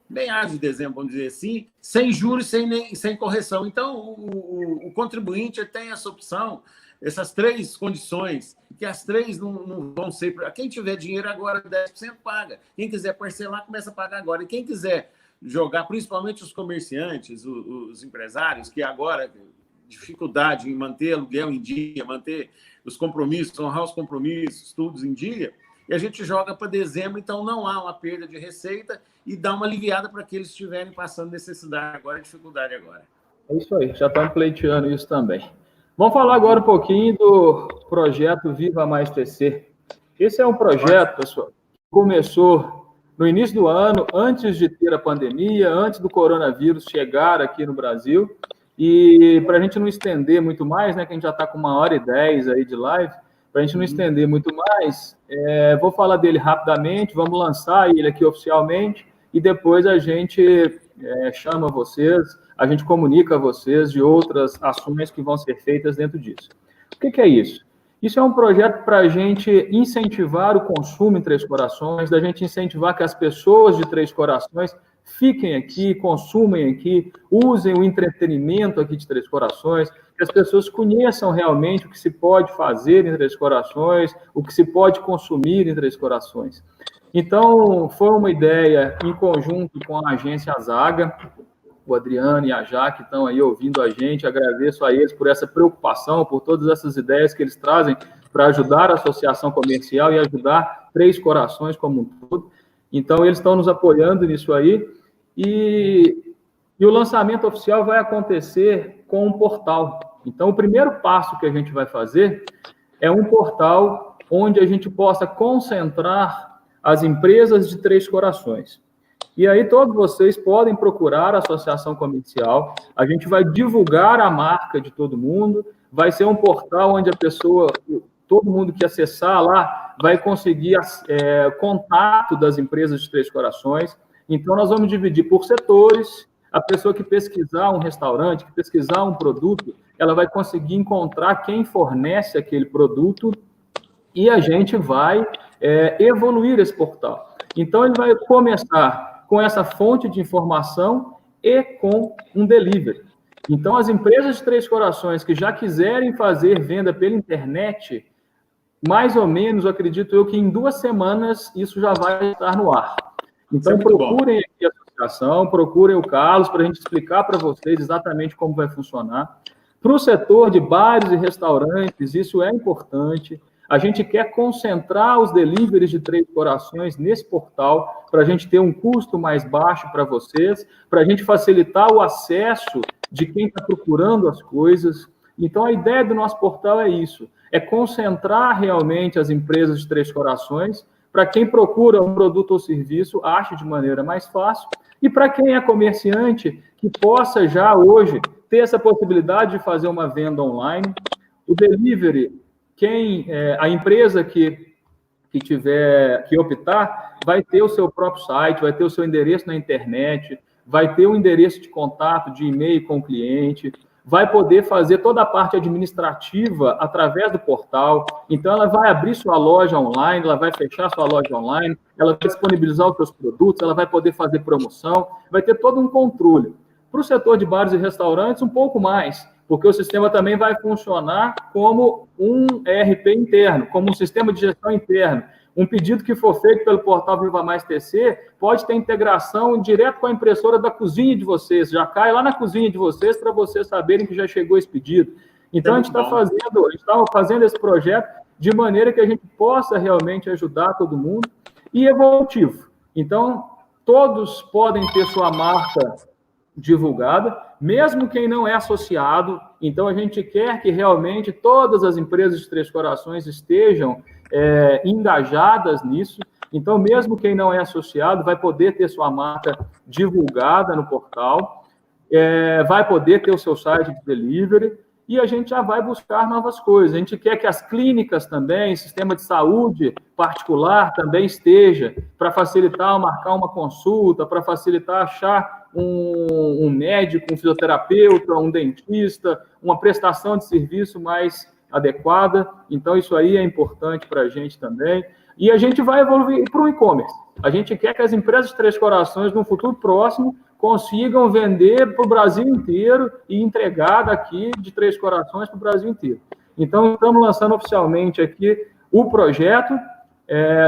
meados de dezembro, vamos dizer assim, sem juros, sem correção. Então, o contribuinte tem essa opção, essas 3 condições, que as 3 não vão ser... Quem tiver dinheiro agora, 10% paga. Quem quiser parcelar, começa a pagar agora. E quem quiser jogar, principalmente os comerciantes, os empresários, que agora dificuldade em manter aluguel em dia, manter os compromissos, honrar os compromissos, tudo em dia, e a gente joga para dezembro, então não há uma perda de receita e dá uma aliviada para aqueles que estiverem passando necessidade agora, dificuldade agora. É isso aí, já estamos pleiteando isso também. Vamos falar agora um pouquinho do projeto Viva Mais TC. Esse é um projeto, pessoal, que começou no início do ano, antes de ter a pandemia, antes do coronavírus chegar aqui no Brasil. E para a gente não estender muito mais, né, que a gente já está com 1h10 aí de live, para a gente não estender muito mais, vou falar dele rapidamente, vamos lançar ele aqui oficialmente e depois a gente chama vocês, a gente comunica a vocês de outras ações que vão ser feitas dentro disso. O que é isso? Isso é um projeto para a gente incentivar o consumo em Três Corações, da gente incentivar que as pessoas de Três Corações fiquem aqui, consumem aqui, usem o entretenimento aqui de Três Corações, que as pessoas conheçam realmente o que se pode fazer em Três Corações, o que se pode consumir em Três Corações. Então, foi uma ideia em conjunto com a agência Zaga, o Adriano e a Jaque estão aí ouvindo a gente, agradeço a eles por essa preocupação, por todas essas ideias que eles trazem para ajudar a associação comercial e ajudar Três Corações como um todo. Então, eles estão nos apoiando nisso aí, e o lançamento oficial vai acontecer com um portal. Então, o primeiro passo que a gente vai fazer é um portal onde a gente possa concentrar as empresas de Três Corações. E aí todos vocês podem procurar a associação comercial, a gente vai divulgar a marca de todo mundo, vai ser um portal onde a pessoa, todo mundo que acessar lá, vai conseguir contato das empresas de Três Corações. Então, nós vamos dividir por setores. A pessoa que pesquisar um restaurante, que pesquisar um produto, ela vai conseguir encontrar quem fornece aquele produto e a gente vai evoluir esse portal. Então, ele vai começar com essa fonte de informação e com um delivery. Então, as empresas de Três Corações que já quiserem fazer venda pela internet, mais ou menos, acredito eu, que em 2 semanas isso já vai estar no ar. Então, procurem aqui a associação, procurem o Carlos para a gente explicar para vocês exatamente como vai funcionar. Para o setor de bares e restaurantes, isso é importante. A gente quer concentrar os deliveries de Três Corações nesse portal para a gente ter um custo mais baixo para vocês, para a gente facilitar o acesso de quem está procurando as coisas. Então, a ideia do nosso portal é isso, é concentrar realmente as empresas de Três Corações, para quem procura um produto ou serviço, ache de maneira mais fácil, e para quem é comerciante, que possa já hoje ter essa possibilidade de fazer uma venda online. O delivery, a empresa que optar, vai ter o seu próprio site, vai ter o seu endereço na internet, vai ter um endereço de contato, de e-mail com o cliente, vai poder fazer toda a parte administrativa através do portal. Então, ela vai abrir sua loja online, ela vai fechar sua loja online, ela vai disponibilizar os seus produtos, ela vai poder fazer promoção, vai ter todo um controle. Para o setor de bares e restaurantes, um pouco mais, porque o sistema também vai funcionar como um ERP interno, como um sistema de gestão interno. Um pedido que for feito pelo portal Viva Mais TC pode ter integração direto com a impressora da cozinha de vocês, já cai lá na cozinha de vocês para vocês saberem que já chegou esse pedido. Então, a gente está fazendo esse projeto de maneira que a gente possa realmente ajudar todo mundo e evolutivo. Então, todos podem ter sua marca divulgada, mesmo quem não é associado. Então, a gente quer que realmente todas as empresas de Três Corações estejam engajadas nisso. Então, mesmo quem não é associado vai poder ter sua marca divulgada no portal, vai poder ter o seu site de delivery, e a gente já vai buscar novas coisas. A gente quer que as clínicas também, sistema de saúde particular também esteja, para facilitar marcar uma consulta, para facilitar achar um médico, um fisioterapeuta, um dentista, uma prestação de serviço mais adequada. Então, isso aí é importante para a gente também. E a gente vai evoluir para o e-commerce. A gente quer que as empresas de Três Corações, no futuro próximo, consigam vender para o Brasil inteiro e entregar daqui de Três Corações para o Brasil inteiro. Então, estamos lançando oficialmente aqui o projeto.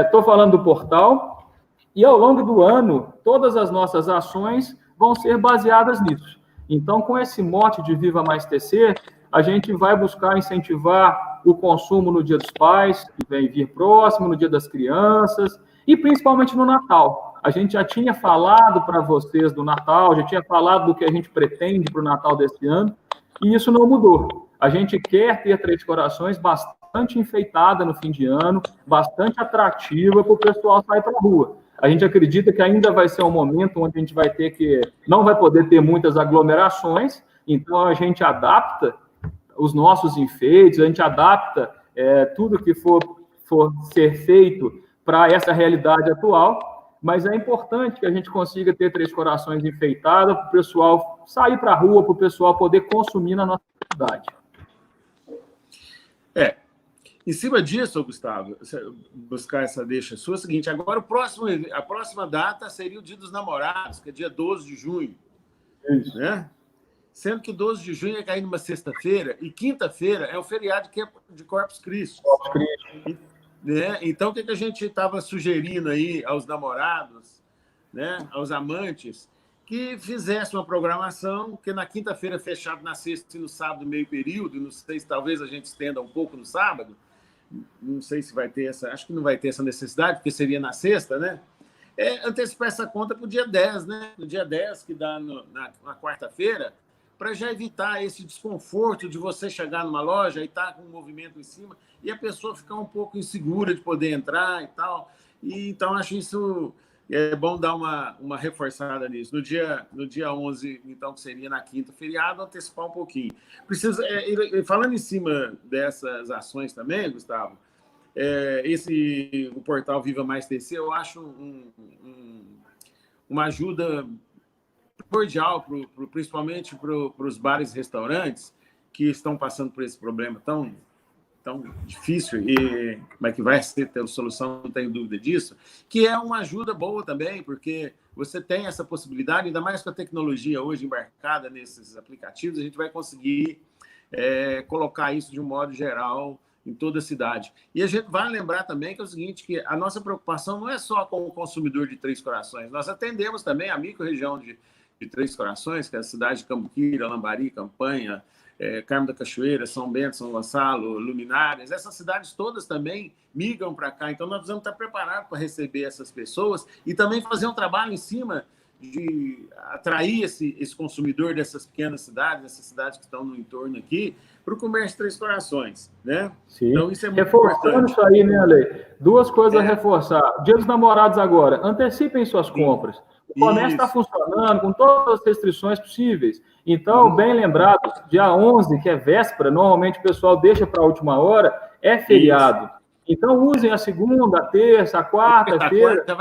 Estou falando do portal. E, ao longo do ano, todas as nossas ações vão ser baseadas nisso. Então, com esse mote de Viva Mais TC, a gente vai buscar incentivar o consumo no Dia dos Pais, que vem vir próximo, no Dia das Crianças, e principalmente no Natal. A gente já tinha falado para vocês do Natal, já tinha falado do que a gente pretende para o Natal desse ano, e isso não mudou. A gente quer ter Três Corações bastante enfeitada no fim de ano, bastante atrativa para o pessoal sair para a rua. A gente acredita que ainda vai ser um momento onde a gente vai ter não vai poder ter muitas aglomerações, então a gente adapta os nossos enfeites, a gente adapta tudo que for ser feito para essa realidade atual, mas é importante que a gente consiga ter Três Corações enfeitadas para o pessoal sair para a rua, para o pessoal poder consumir na nossa cidade. Em cima disso, Gustavo, buscar essa deixa sua, é o seguinte: agora a próxima data seria o Dia dos Namorados, que é dia 12 de junho. Isso. Né? Sendo que 12 de junho é cair numa sexta-feira, e quinta-feira é o feriado de Corpus Christi. Né? Então, o que a gente estava sugerindo aí aos namorados, né, aos amantes, que fizesse uma programação, que na quinta-feira fechado, na sexta e no sábado meio período, não sei se talvez a gente estenda um pouco no sábado, não sei se vai ter acho que não vai ter essa necessidade, porque seria na sexta, né? Antecipar essa conta para o dia 10, né? No dia 10, que dá na quarta-feira, para já evitar esse desconforto de você chegar numa loja e estar com um movimento em cima e a pessoa ficar um pouco insegura de poder entrar e tal. E, então, acho isso bom dar uma reforçada nisso. No dia 11, então, que seria na quinta, feriado, antecipar um pouquinho. Falando em cima dessas ações também, Gustavo, o portal Viva Mais TC, eu acho uma ajuda primordial, principalmente para os bares e restaurantes que estão passando por esse problema tão difícil, mas que vai ter solução, não tenho dúvida disso, que é uma ajuda boa também, porque você tem essa possibilidade, ainda mais com a tecnologia hoje embarcada nesses aplicativos, a gente vai conseguir colocar isso de um modo geral em toda a cidade. E a gente vai lembrar também que é o seguinte, que a nossa preocupação não é só com o consumidor de Três Corações, nós atendemos também a micro-região de Três Corações, que é a cidade de Cambuquira, Lambari, Campanha, Carmo da Cachoeira, São Bento, São Gonçalo, Luminárias, essas cidades todas também migram para cá, então nós precisamos estar preparados para receber essas pessoas e também fazer um trabalho em cima de atrair esse consumidor dessas pequenas cidades, essas cidades que estão no entorno aqui, para o comércio Três Corações, né? Sim. Então, isso é muito Reforçando importante. isso aí, né, Ale? Duas coisas a reforçar. Dia dos Namorados agora, antecipem suas compras. O comércio está funcionando com todas as restrições possíveis. Então, bem lembrado, dia 11, que é véspera, normalmente o pessoal deixa para a última hora, é feriado. Então, usem a segunda, a terça, a quarta-feira para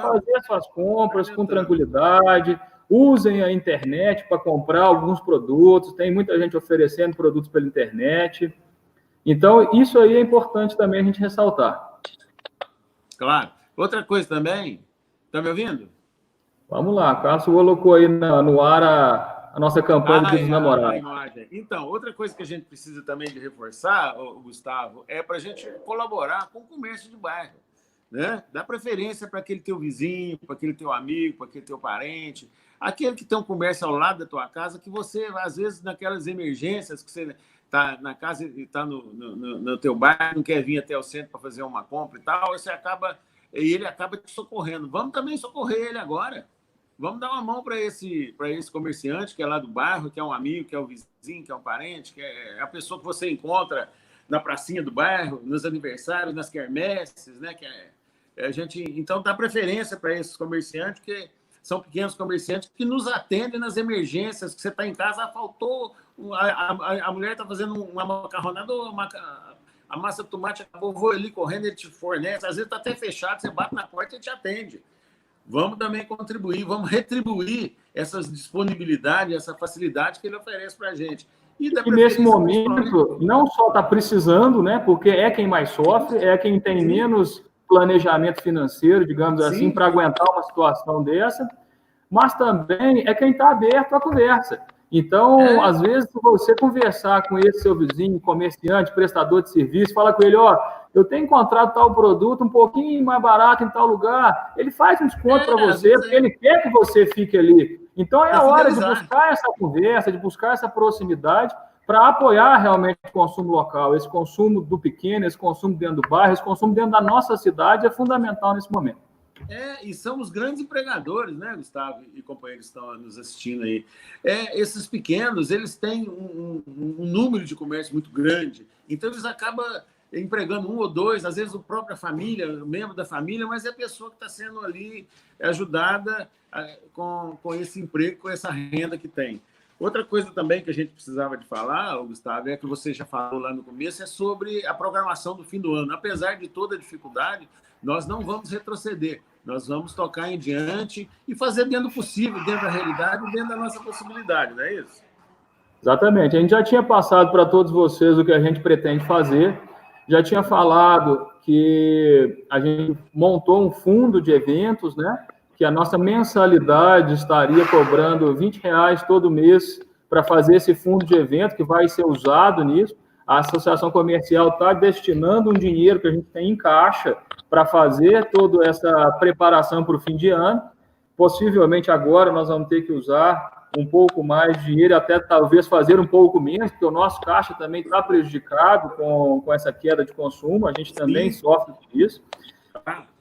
fazer suas compras com tranquilidade. Usem a internet para comprar alguns produtos. Tem muita gente oferecendo produtos pela internet. Então, isso aí é importante também a gente ressaltar. Claro. Outra coisa também, está me ouvindo? Vamos lá, o Cássio colocou aí no ar a nossa campanha do Dia dos Namorados. Então, outra coisa que a gente precisa também de reforçar, Gustavo, é para a gente colaborar com o comércio de bairro, né? Dá preferência para aquele teu vizinho, para aquele teu amigo, para aquele teu parente, aquele que tem um comércio ao lado da tua casa, que você, às vezes, naquelas emergências que você está na casa e está no teu bairro, não quer vir até o centro para fazer uma compra e tal, ele acaba te socorrendo. Vamos também socorrer ele agora. Vamos dar uma mão para esse comerciante que é lá do bairro, que é um amigo, que é um vizinho, que é um parente, que é a pessoa que você encontra na pracinha do bairro, nos aniversários, nas quermesses, né? Então, dá preferência para esses comerciantes, que são pequenos comerciantes que nos atendem nas emergências, que você está em casa, faltou, a mulher está fazendo uma macarronada, a massa de tomate acabou, vou ali correndo, ele te fornece, às vezes está até fechado, você bate na porta e ele te atende. Vamos também contribuir, vamos retribuir essas disponibilidades, essa facilidade que ele oferece para a gente. E nesse momento, não só está precisando, né, porque é quem mais sofre, é quem tem menos planejamento financeiro, digamos assim, para aguentar uma situação dessa, mas também é quem está aberto à conversa. Então, às vezes, se você conversar com esse seu vizinho, comerciante, prestador de serviço, fala com ele, eu tenho encontrado tal produto um pouquinho mais barato em tal lugar, ele faz um desconto para você, porque ele quer que você fique ali. Então, é a hora de buscar essa conversa, de buscar essa proximidade para apoiar realmente o consumo local. Esse consumo do pequeno, esse consumo dentro do bairro, esse consumo dentro da nossa cidade é fundamental nesse momento. E são os grandes empregadores, né, Gustavo e companheiros que estão nos assistindo aí. Esses pequenos, eles têm um número de comércio muito grande, então eles acabam empregando um ou dois, às vezes a própria família, membro da família, mas é a pessoa que está sendo ali ajudada com esse emprego, com essa renda que tem. Outra coisa também que a gente precisava de falar, Gustavo, é que você já falou lá no começo, é sobre a programação do fim do ano. Apesar de toda a dificuldade, nós não vamos retroceder. Nós vamos tocar em diante e fazer dentro do possível, dentro da realidade e dentro da nossa possibilidade, não é isso? Exatamente. A gente já tinha passado para todos vocês o que a gente pretende fazer. Já tinha falado que a gente montou um fundo de eventos, né? Que a nossa mensalidade estaria cobrando R$20 todo mês para fazer esse fundo de evento, que vai ser usado nisso. A associação comercial está destinando um dinheiro que a gente tem em caixa para fazer toda essa preparação para o fim de ano. Possivelmente agora nós vamos ter que usar um pouco mais de dinheiro, até talvez fazer um pouco menos, porque o nosso caixa também está prejudicado com essa queda de consumo, a gente também sofre com isso.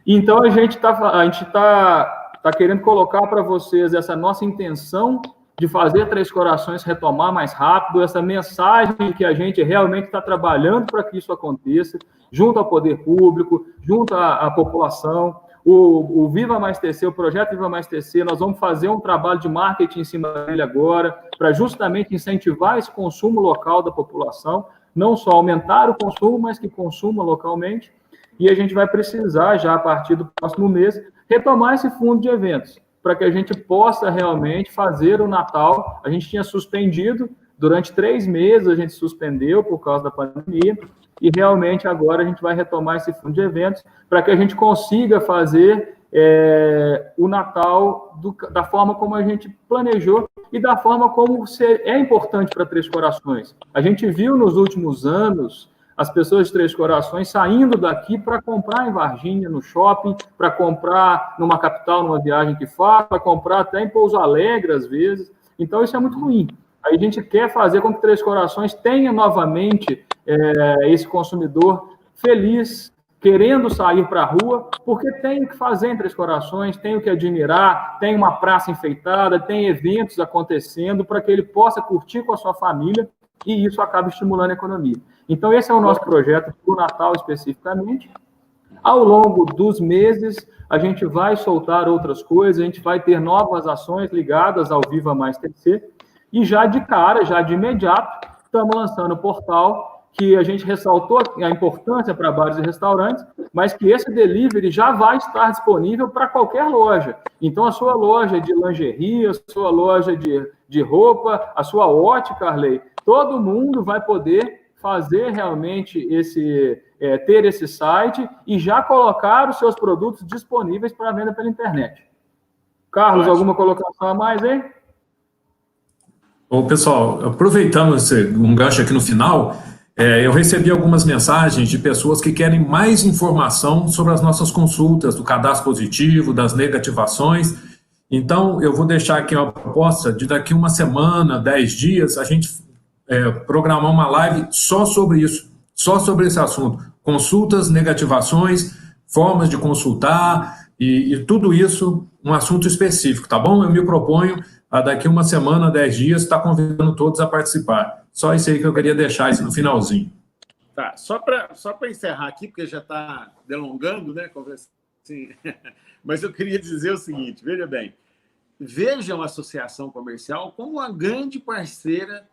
Então a gente está querendo colocar para vocês essa nossa intenção de fazer Três Corações retomar mais rápido, essa mensagem que a gente realmente está trabalhando para que isso aconteça, junto ao poder público, junto à população. O Viva Mais TC, o projeto Viva Mais TC, nós vamos fazer um trabalho de marketing em cima dele agora, para justamente incentivar esse consumo local da população, não só aumentar o consumo, mas que consuma localmente. E a gente vai precisar, já a partir do próximo mês, retomar esse fundo de eventos, para que a gente possa realmente fazer o Natal. A gente tinha suspendido, durante 3 meses a gente suspendeu por causa da pandemia, e realmente agora a gente vai retomar esse fundo de eventos, para que a gente consiga fazer o Natal da forma como a gente planejou e da forma como é importante para Três Corações. A gente viu nos últimos anos as pessoas de Três Corações saindo daqui para comprar em Varginha, no shopping, para comprar numa capital, numa viagem que faz, para comprar até em Pouso Alegre, às vezes. Então, isso é muito ruim. Aí a gente quer fazer com que Três Corações tenha novamente esse consumidor feliz, querendo sair para a rua, porque tem o que fazer em Três Corações, tem o que admirar, tem uma praça enfeitada, tem eventos acontecendo para que ele possa curtir com a sua família e isso acaba estimulando a economia. Então, esse é o nosso projeto para o Natal especificamente. Ao longo dos meses, a gente vai soltar outras coisas, a gente vai ter novas ações ligadas ao Viva Mais TC, e já de cara, já de imediato, estamos lançando o portal, que a gente ressaltou a importância para bares e restaurantes, mas que esse delivery já vai estar disponível para qualquer loja. Então, a sua loja de lingerie, a sua loja de roupa, a sua ótica, Arley, todo mundo vai poder fazer realmente ter esse site e já colocar os seus produtos disponíveis para venda pela internet. Carlos, alguma colocação a mais, hein? Ô, pessoal, aproveitando um gancho aqui no final, eu recebi algumas mensagens de pessoas que querem mais informação sobre as nossas consultas, do cadastro positivo, das negativações. Então, eu vou deixar aqui uma proposta de daqui uma semana, 10 dias, a gente programar uma live só sobre isso, só sobre esse assunto. Consultas, negativações, formas de consultar e tudo isso, um assunto específico, tá bom? Eu me proponho a daqui uma semana, 10 dias, estar convidando todos a participar. Só isso aí que eu queria deixar isso no finalzinho. Tá, só para encerrar aqui, porque já está delongando, né? Assim, mas eu queria dizer o seguinte, veja bem, vejam a associação comercial como uma grande parceira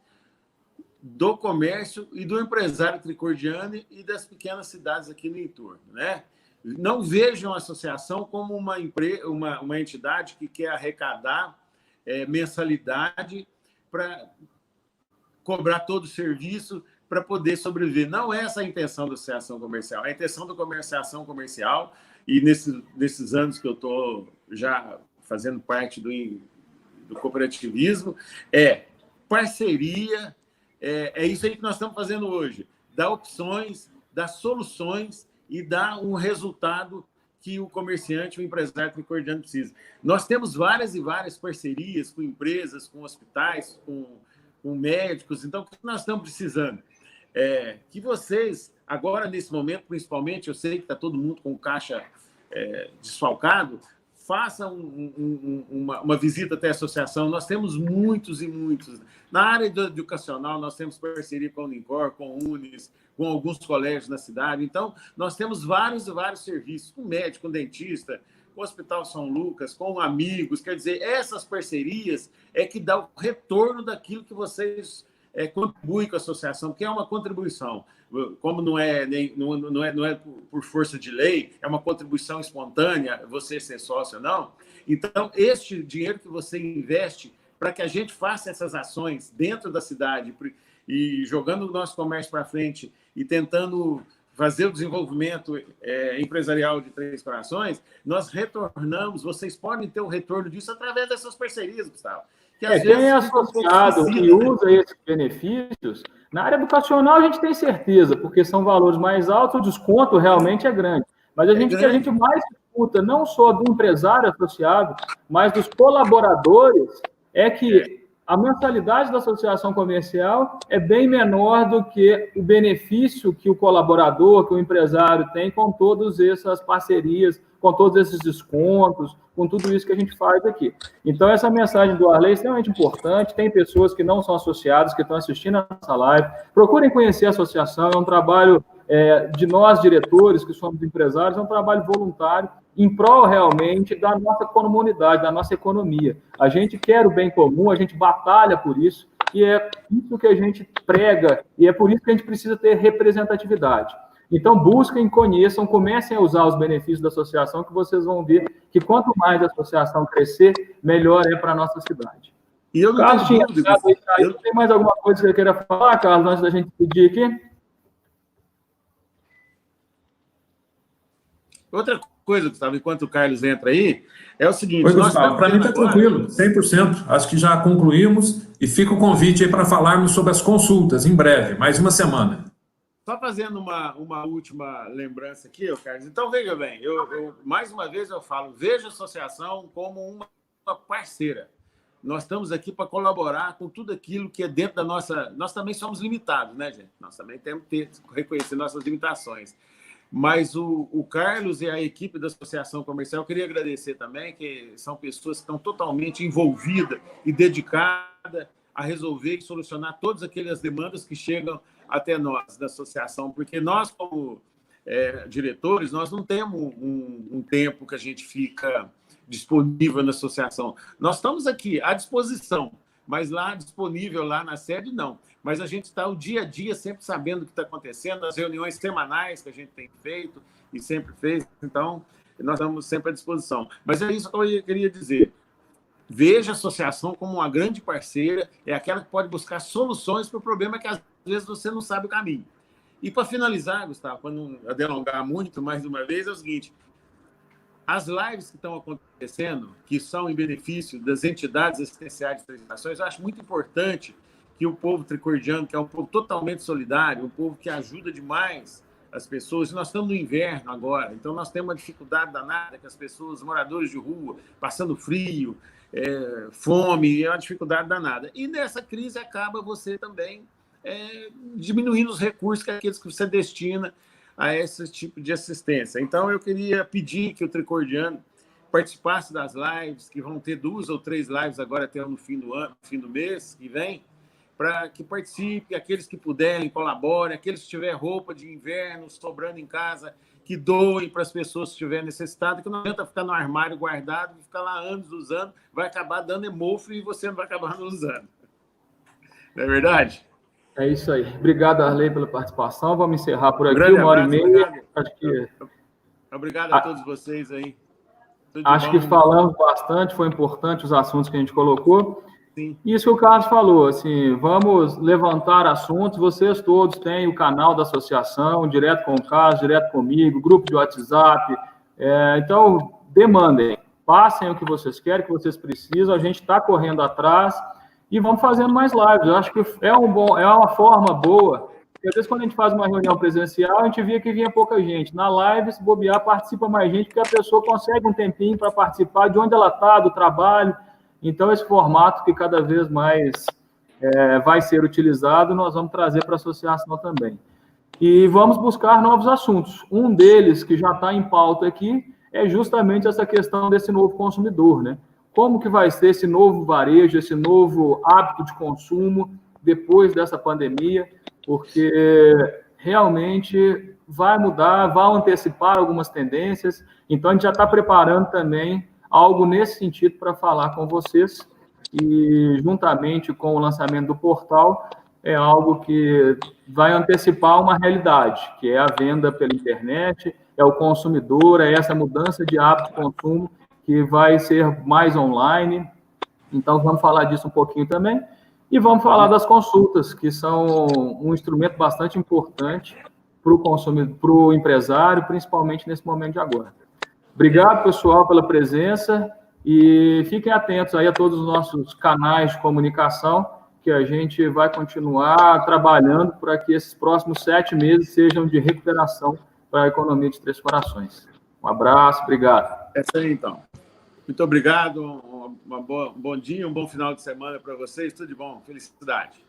do comércio e do empresário tricordiano e das pequenas cidades aqui no entorno, né? Não vejam a associação como uma entidade que quer arrecadar mensalidade para cobrar todo o serviço para poder sobreviver. Não é essa a intenção da associação comercial. A intenção da associação comercial, e nesses anos que eu estou já fazendo parte do cooperativismo, é parceria. É isso aí que nós estamos fazendo hoje. Dar opções, dar soluções e dar um resultado que o comerciante, o empresário tricordiano precisa. Nós temos várias e várias parcerias com empresas, com hospitais, com médicos. Então, o que nós estamos precisando? Que vocês, agora, nesse momento, principalmente, eu sei que está todo mundo com caixa desfalcado, façam uma visita até a associação. Nós temos muitos e muitos. Na área educacional, nós temos parceria com a Unicor, com a Unis, com alguns colégios na cidade. Então, nós temos vários e vários serviços, com médico, com dentista, com o Hospital São Lucas, com amigos. Quer dizer, essas parcerias é que dá o retorno daquilo que vocês contribuem com a associação, que é uma contribuição. Como não é por força de lei, é uma contribuição espontânea, você ser sócio ou não. Então, este dinheiro que você investe para que a gente faça essas ações dentro da cidade e jogando o nosso comércio para frente e tentando fazer o desenvolvimento empresarial de Três Corações, nós retornamos, vocês podem ter o retorno disso através dessas parcerias, Gustavo. Quem é associado e usa esses benefícios, na área educacional a gente tem certeza, porque são valores mais altos, o desconto realmente é grande. Mas o que a gente mais escuta, não só do empresário associado, mas dos colaboradores, é que a mensalidade da associação comercial é bem menor do que o benefício que o colaborador, que o empresário tem com todas essas parcerias, com todos esses descontos, com tudo isso que a gente faz aqui. Então, essa mensagem do Arley é extremamente importante. Tem pessoas que não são associadas, que estão assistindo a nossa live. Procurem conhecer a associação, é um trabalho de nós, diretores, que somos empresários, é um trabalho voluntário em prol, realmente, da nossa comunidade, da nossa economia. A gente quer o bem comum, a gente batalha por isso, e é isso que a gente prega, e é por isso que a gente precisa ter representatividade. Então, busquem, conheçam, comecem a usar os benefícios da associação, que vocês vão ver que quanto mais a associação crescer, melhor é para a nossa cidade. E eu não Carlos, tem mais alguma coisa que você queira falar, Carlos, antes da gente pedir aqui? Outra coisa, Gustavo, enquanto o Carlos entra aí, é o seguinte... Oi, Gustavo, para mim está tranquilo, 100%. Acho que já concluímos e fica o convite aí para falarmos sobre as consultas, em breve, mais uma semana. Só fazendo uma última lembrança aqui, Carlos. Então, veja bem, mais uma vez eu falo, veja a associação como uma parceira. Nós estamos aqui para colaborar com tudo aquilo que é dentro da nossa... Nós também somos limitados, né, gente? Nós também temos que reconhecer nossas limitações. Mas o Carlos e a equipe da Associação Comercial, eu queria agradecer também, que são pessoas que estão totalmente envolvidas e dedicadas a resolver e solucionar todas aquelas demandas que chegam até nós, da associação, porque nós, como diretores, nós não temos um tempo que a gente fica disponível na associação. Nós estamos aqui à disposição, mas lá disponível, lá na sede, não. Mas a gente está o dia a dia sempre sabendo o que está acontecendo, as reuniões semanais que a gente tem feito e sempre fez, então nós estamos sempre à disposição. Mas é isso que eu queria dizer. Veja a associação como uma grande parceira, é aquela que pode buscar soluções para o problema que às vezes você não sabe o caminho. E para finalizar, Gustavo, para não delongar muito, mais uma vez, é o seguinte: as lives que estão acontecendo, que são em benefício das entidades assistenciais de Três Nações, eu acho muito importante que o povo tricordiano, que é um povo totalmente solidário, um povo que ajuda demais as pessoas, e nós estamos no inverno agora, então nós temos uma dificuldade danada com as pessoas, moradores de rua, passando frio, fome, é uma dificuldade danada. E nessa crise acaba você também diminuindo os recursos que aqueles que você destina a esse tipo de assistência. Então, eu queria pedir que o Tricordiano participasse das lives, que vão ter 2 ou 3 lives agora até no fim do ano, fim do mês que vem, para que participe, aqueles que puderem, colaborem, aqueles que tiverem roupa de inverno sobrando em casa, que doem para as pessoas que estiverem necessitadas, que não adianta ficar no armário guardado, ficar lá anos usando, vai acabar dando mofo e você não vai acabar não usando. Não é verdade? É isso aí. Obrigado, Arley, pela participação. Vamos encerrar por aqui, Grande 1h30. Obrigado a todos vocês aí. Acho que falamos bastante, foi importante os assuntos que a gente colocou. Sim. Isso que o Carlos falou, assim, vamos levantar assuntos, vocês todos têm o canal da associação, direto com o Carlos, direto comigo, grupo de WhatsApp, então demandem, passem o que vocês querem, o que vocês precisam, a gente está correndo atrás e vamos fazendo mais lives. Eu acho que é uma forma boa, porque às vezes quando a gente faz uma reunião presencial, a gente via que vinha pouca gente, na live, se bobear, participa mais gente, porque a pessoa consegue um tempinho para participar de onde ela está, do trabalho. Então, esse formato que cada vez mais vai ser utilizado, nós vamos trazer para a associação também. E vamos buscar novos assuntos. Um deles, que já está em pauta aqui, é justamente essa questão desse novo consumidor, né? Como que vai ser esse novo varejo, esse novo hábito de consumo depois dessa pandemia, porque realmente vai mudar, vai antecipar algumas tendências. Então, a gente já está preparando também algo nesse sentido para falar com vocês, e juntamente com o lançamento do portal, é algo que vai antecipar uma realidade, que é a venda pela internet, é o consumidor, é essa mudança de hábito de consumo que vai ser mais online. Então, vamos falar disso um pouquinho também, e vamos falar das consultas, que são um instrumento bastante importante para o consumidor, para o empresário, principalmente nesse momento de agora. Obrigado, pessoal, pela presença e fiquem atentos aí a todos os nossos canais de comunicação, que a gente vai continuar trabalhando para que esses próximos 7 meses sejam de recuperação para a economia de Três Corações. Um abraço, obrigado. É isso aí, então. Muito obrigado, um bom dia, um bom final de semana para vocês, tudo de bom, felicidade.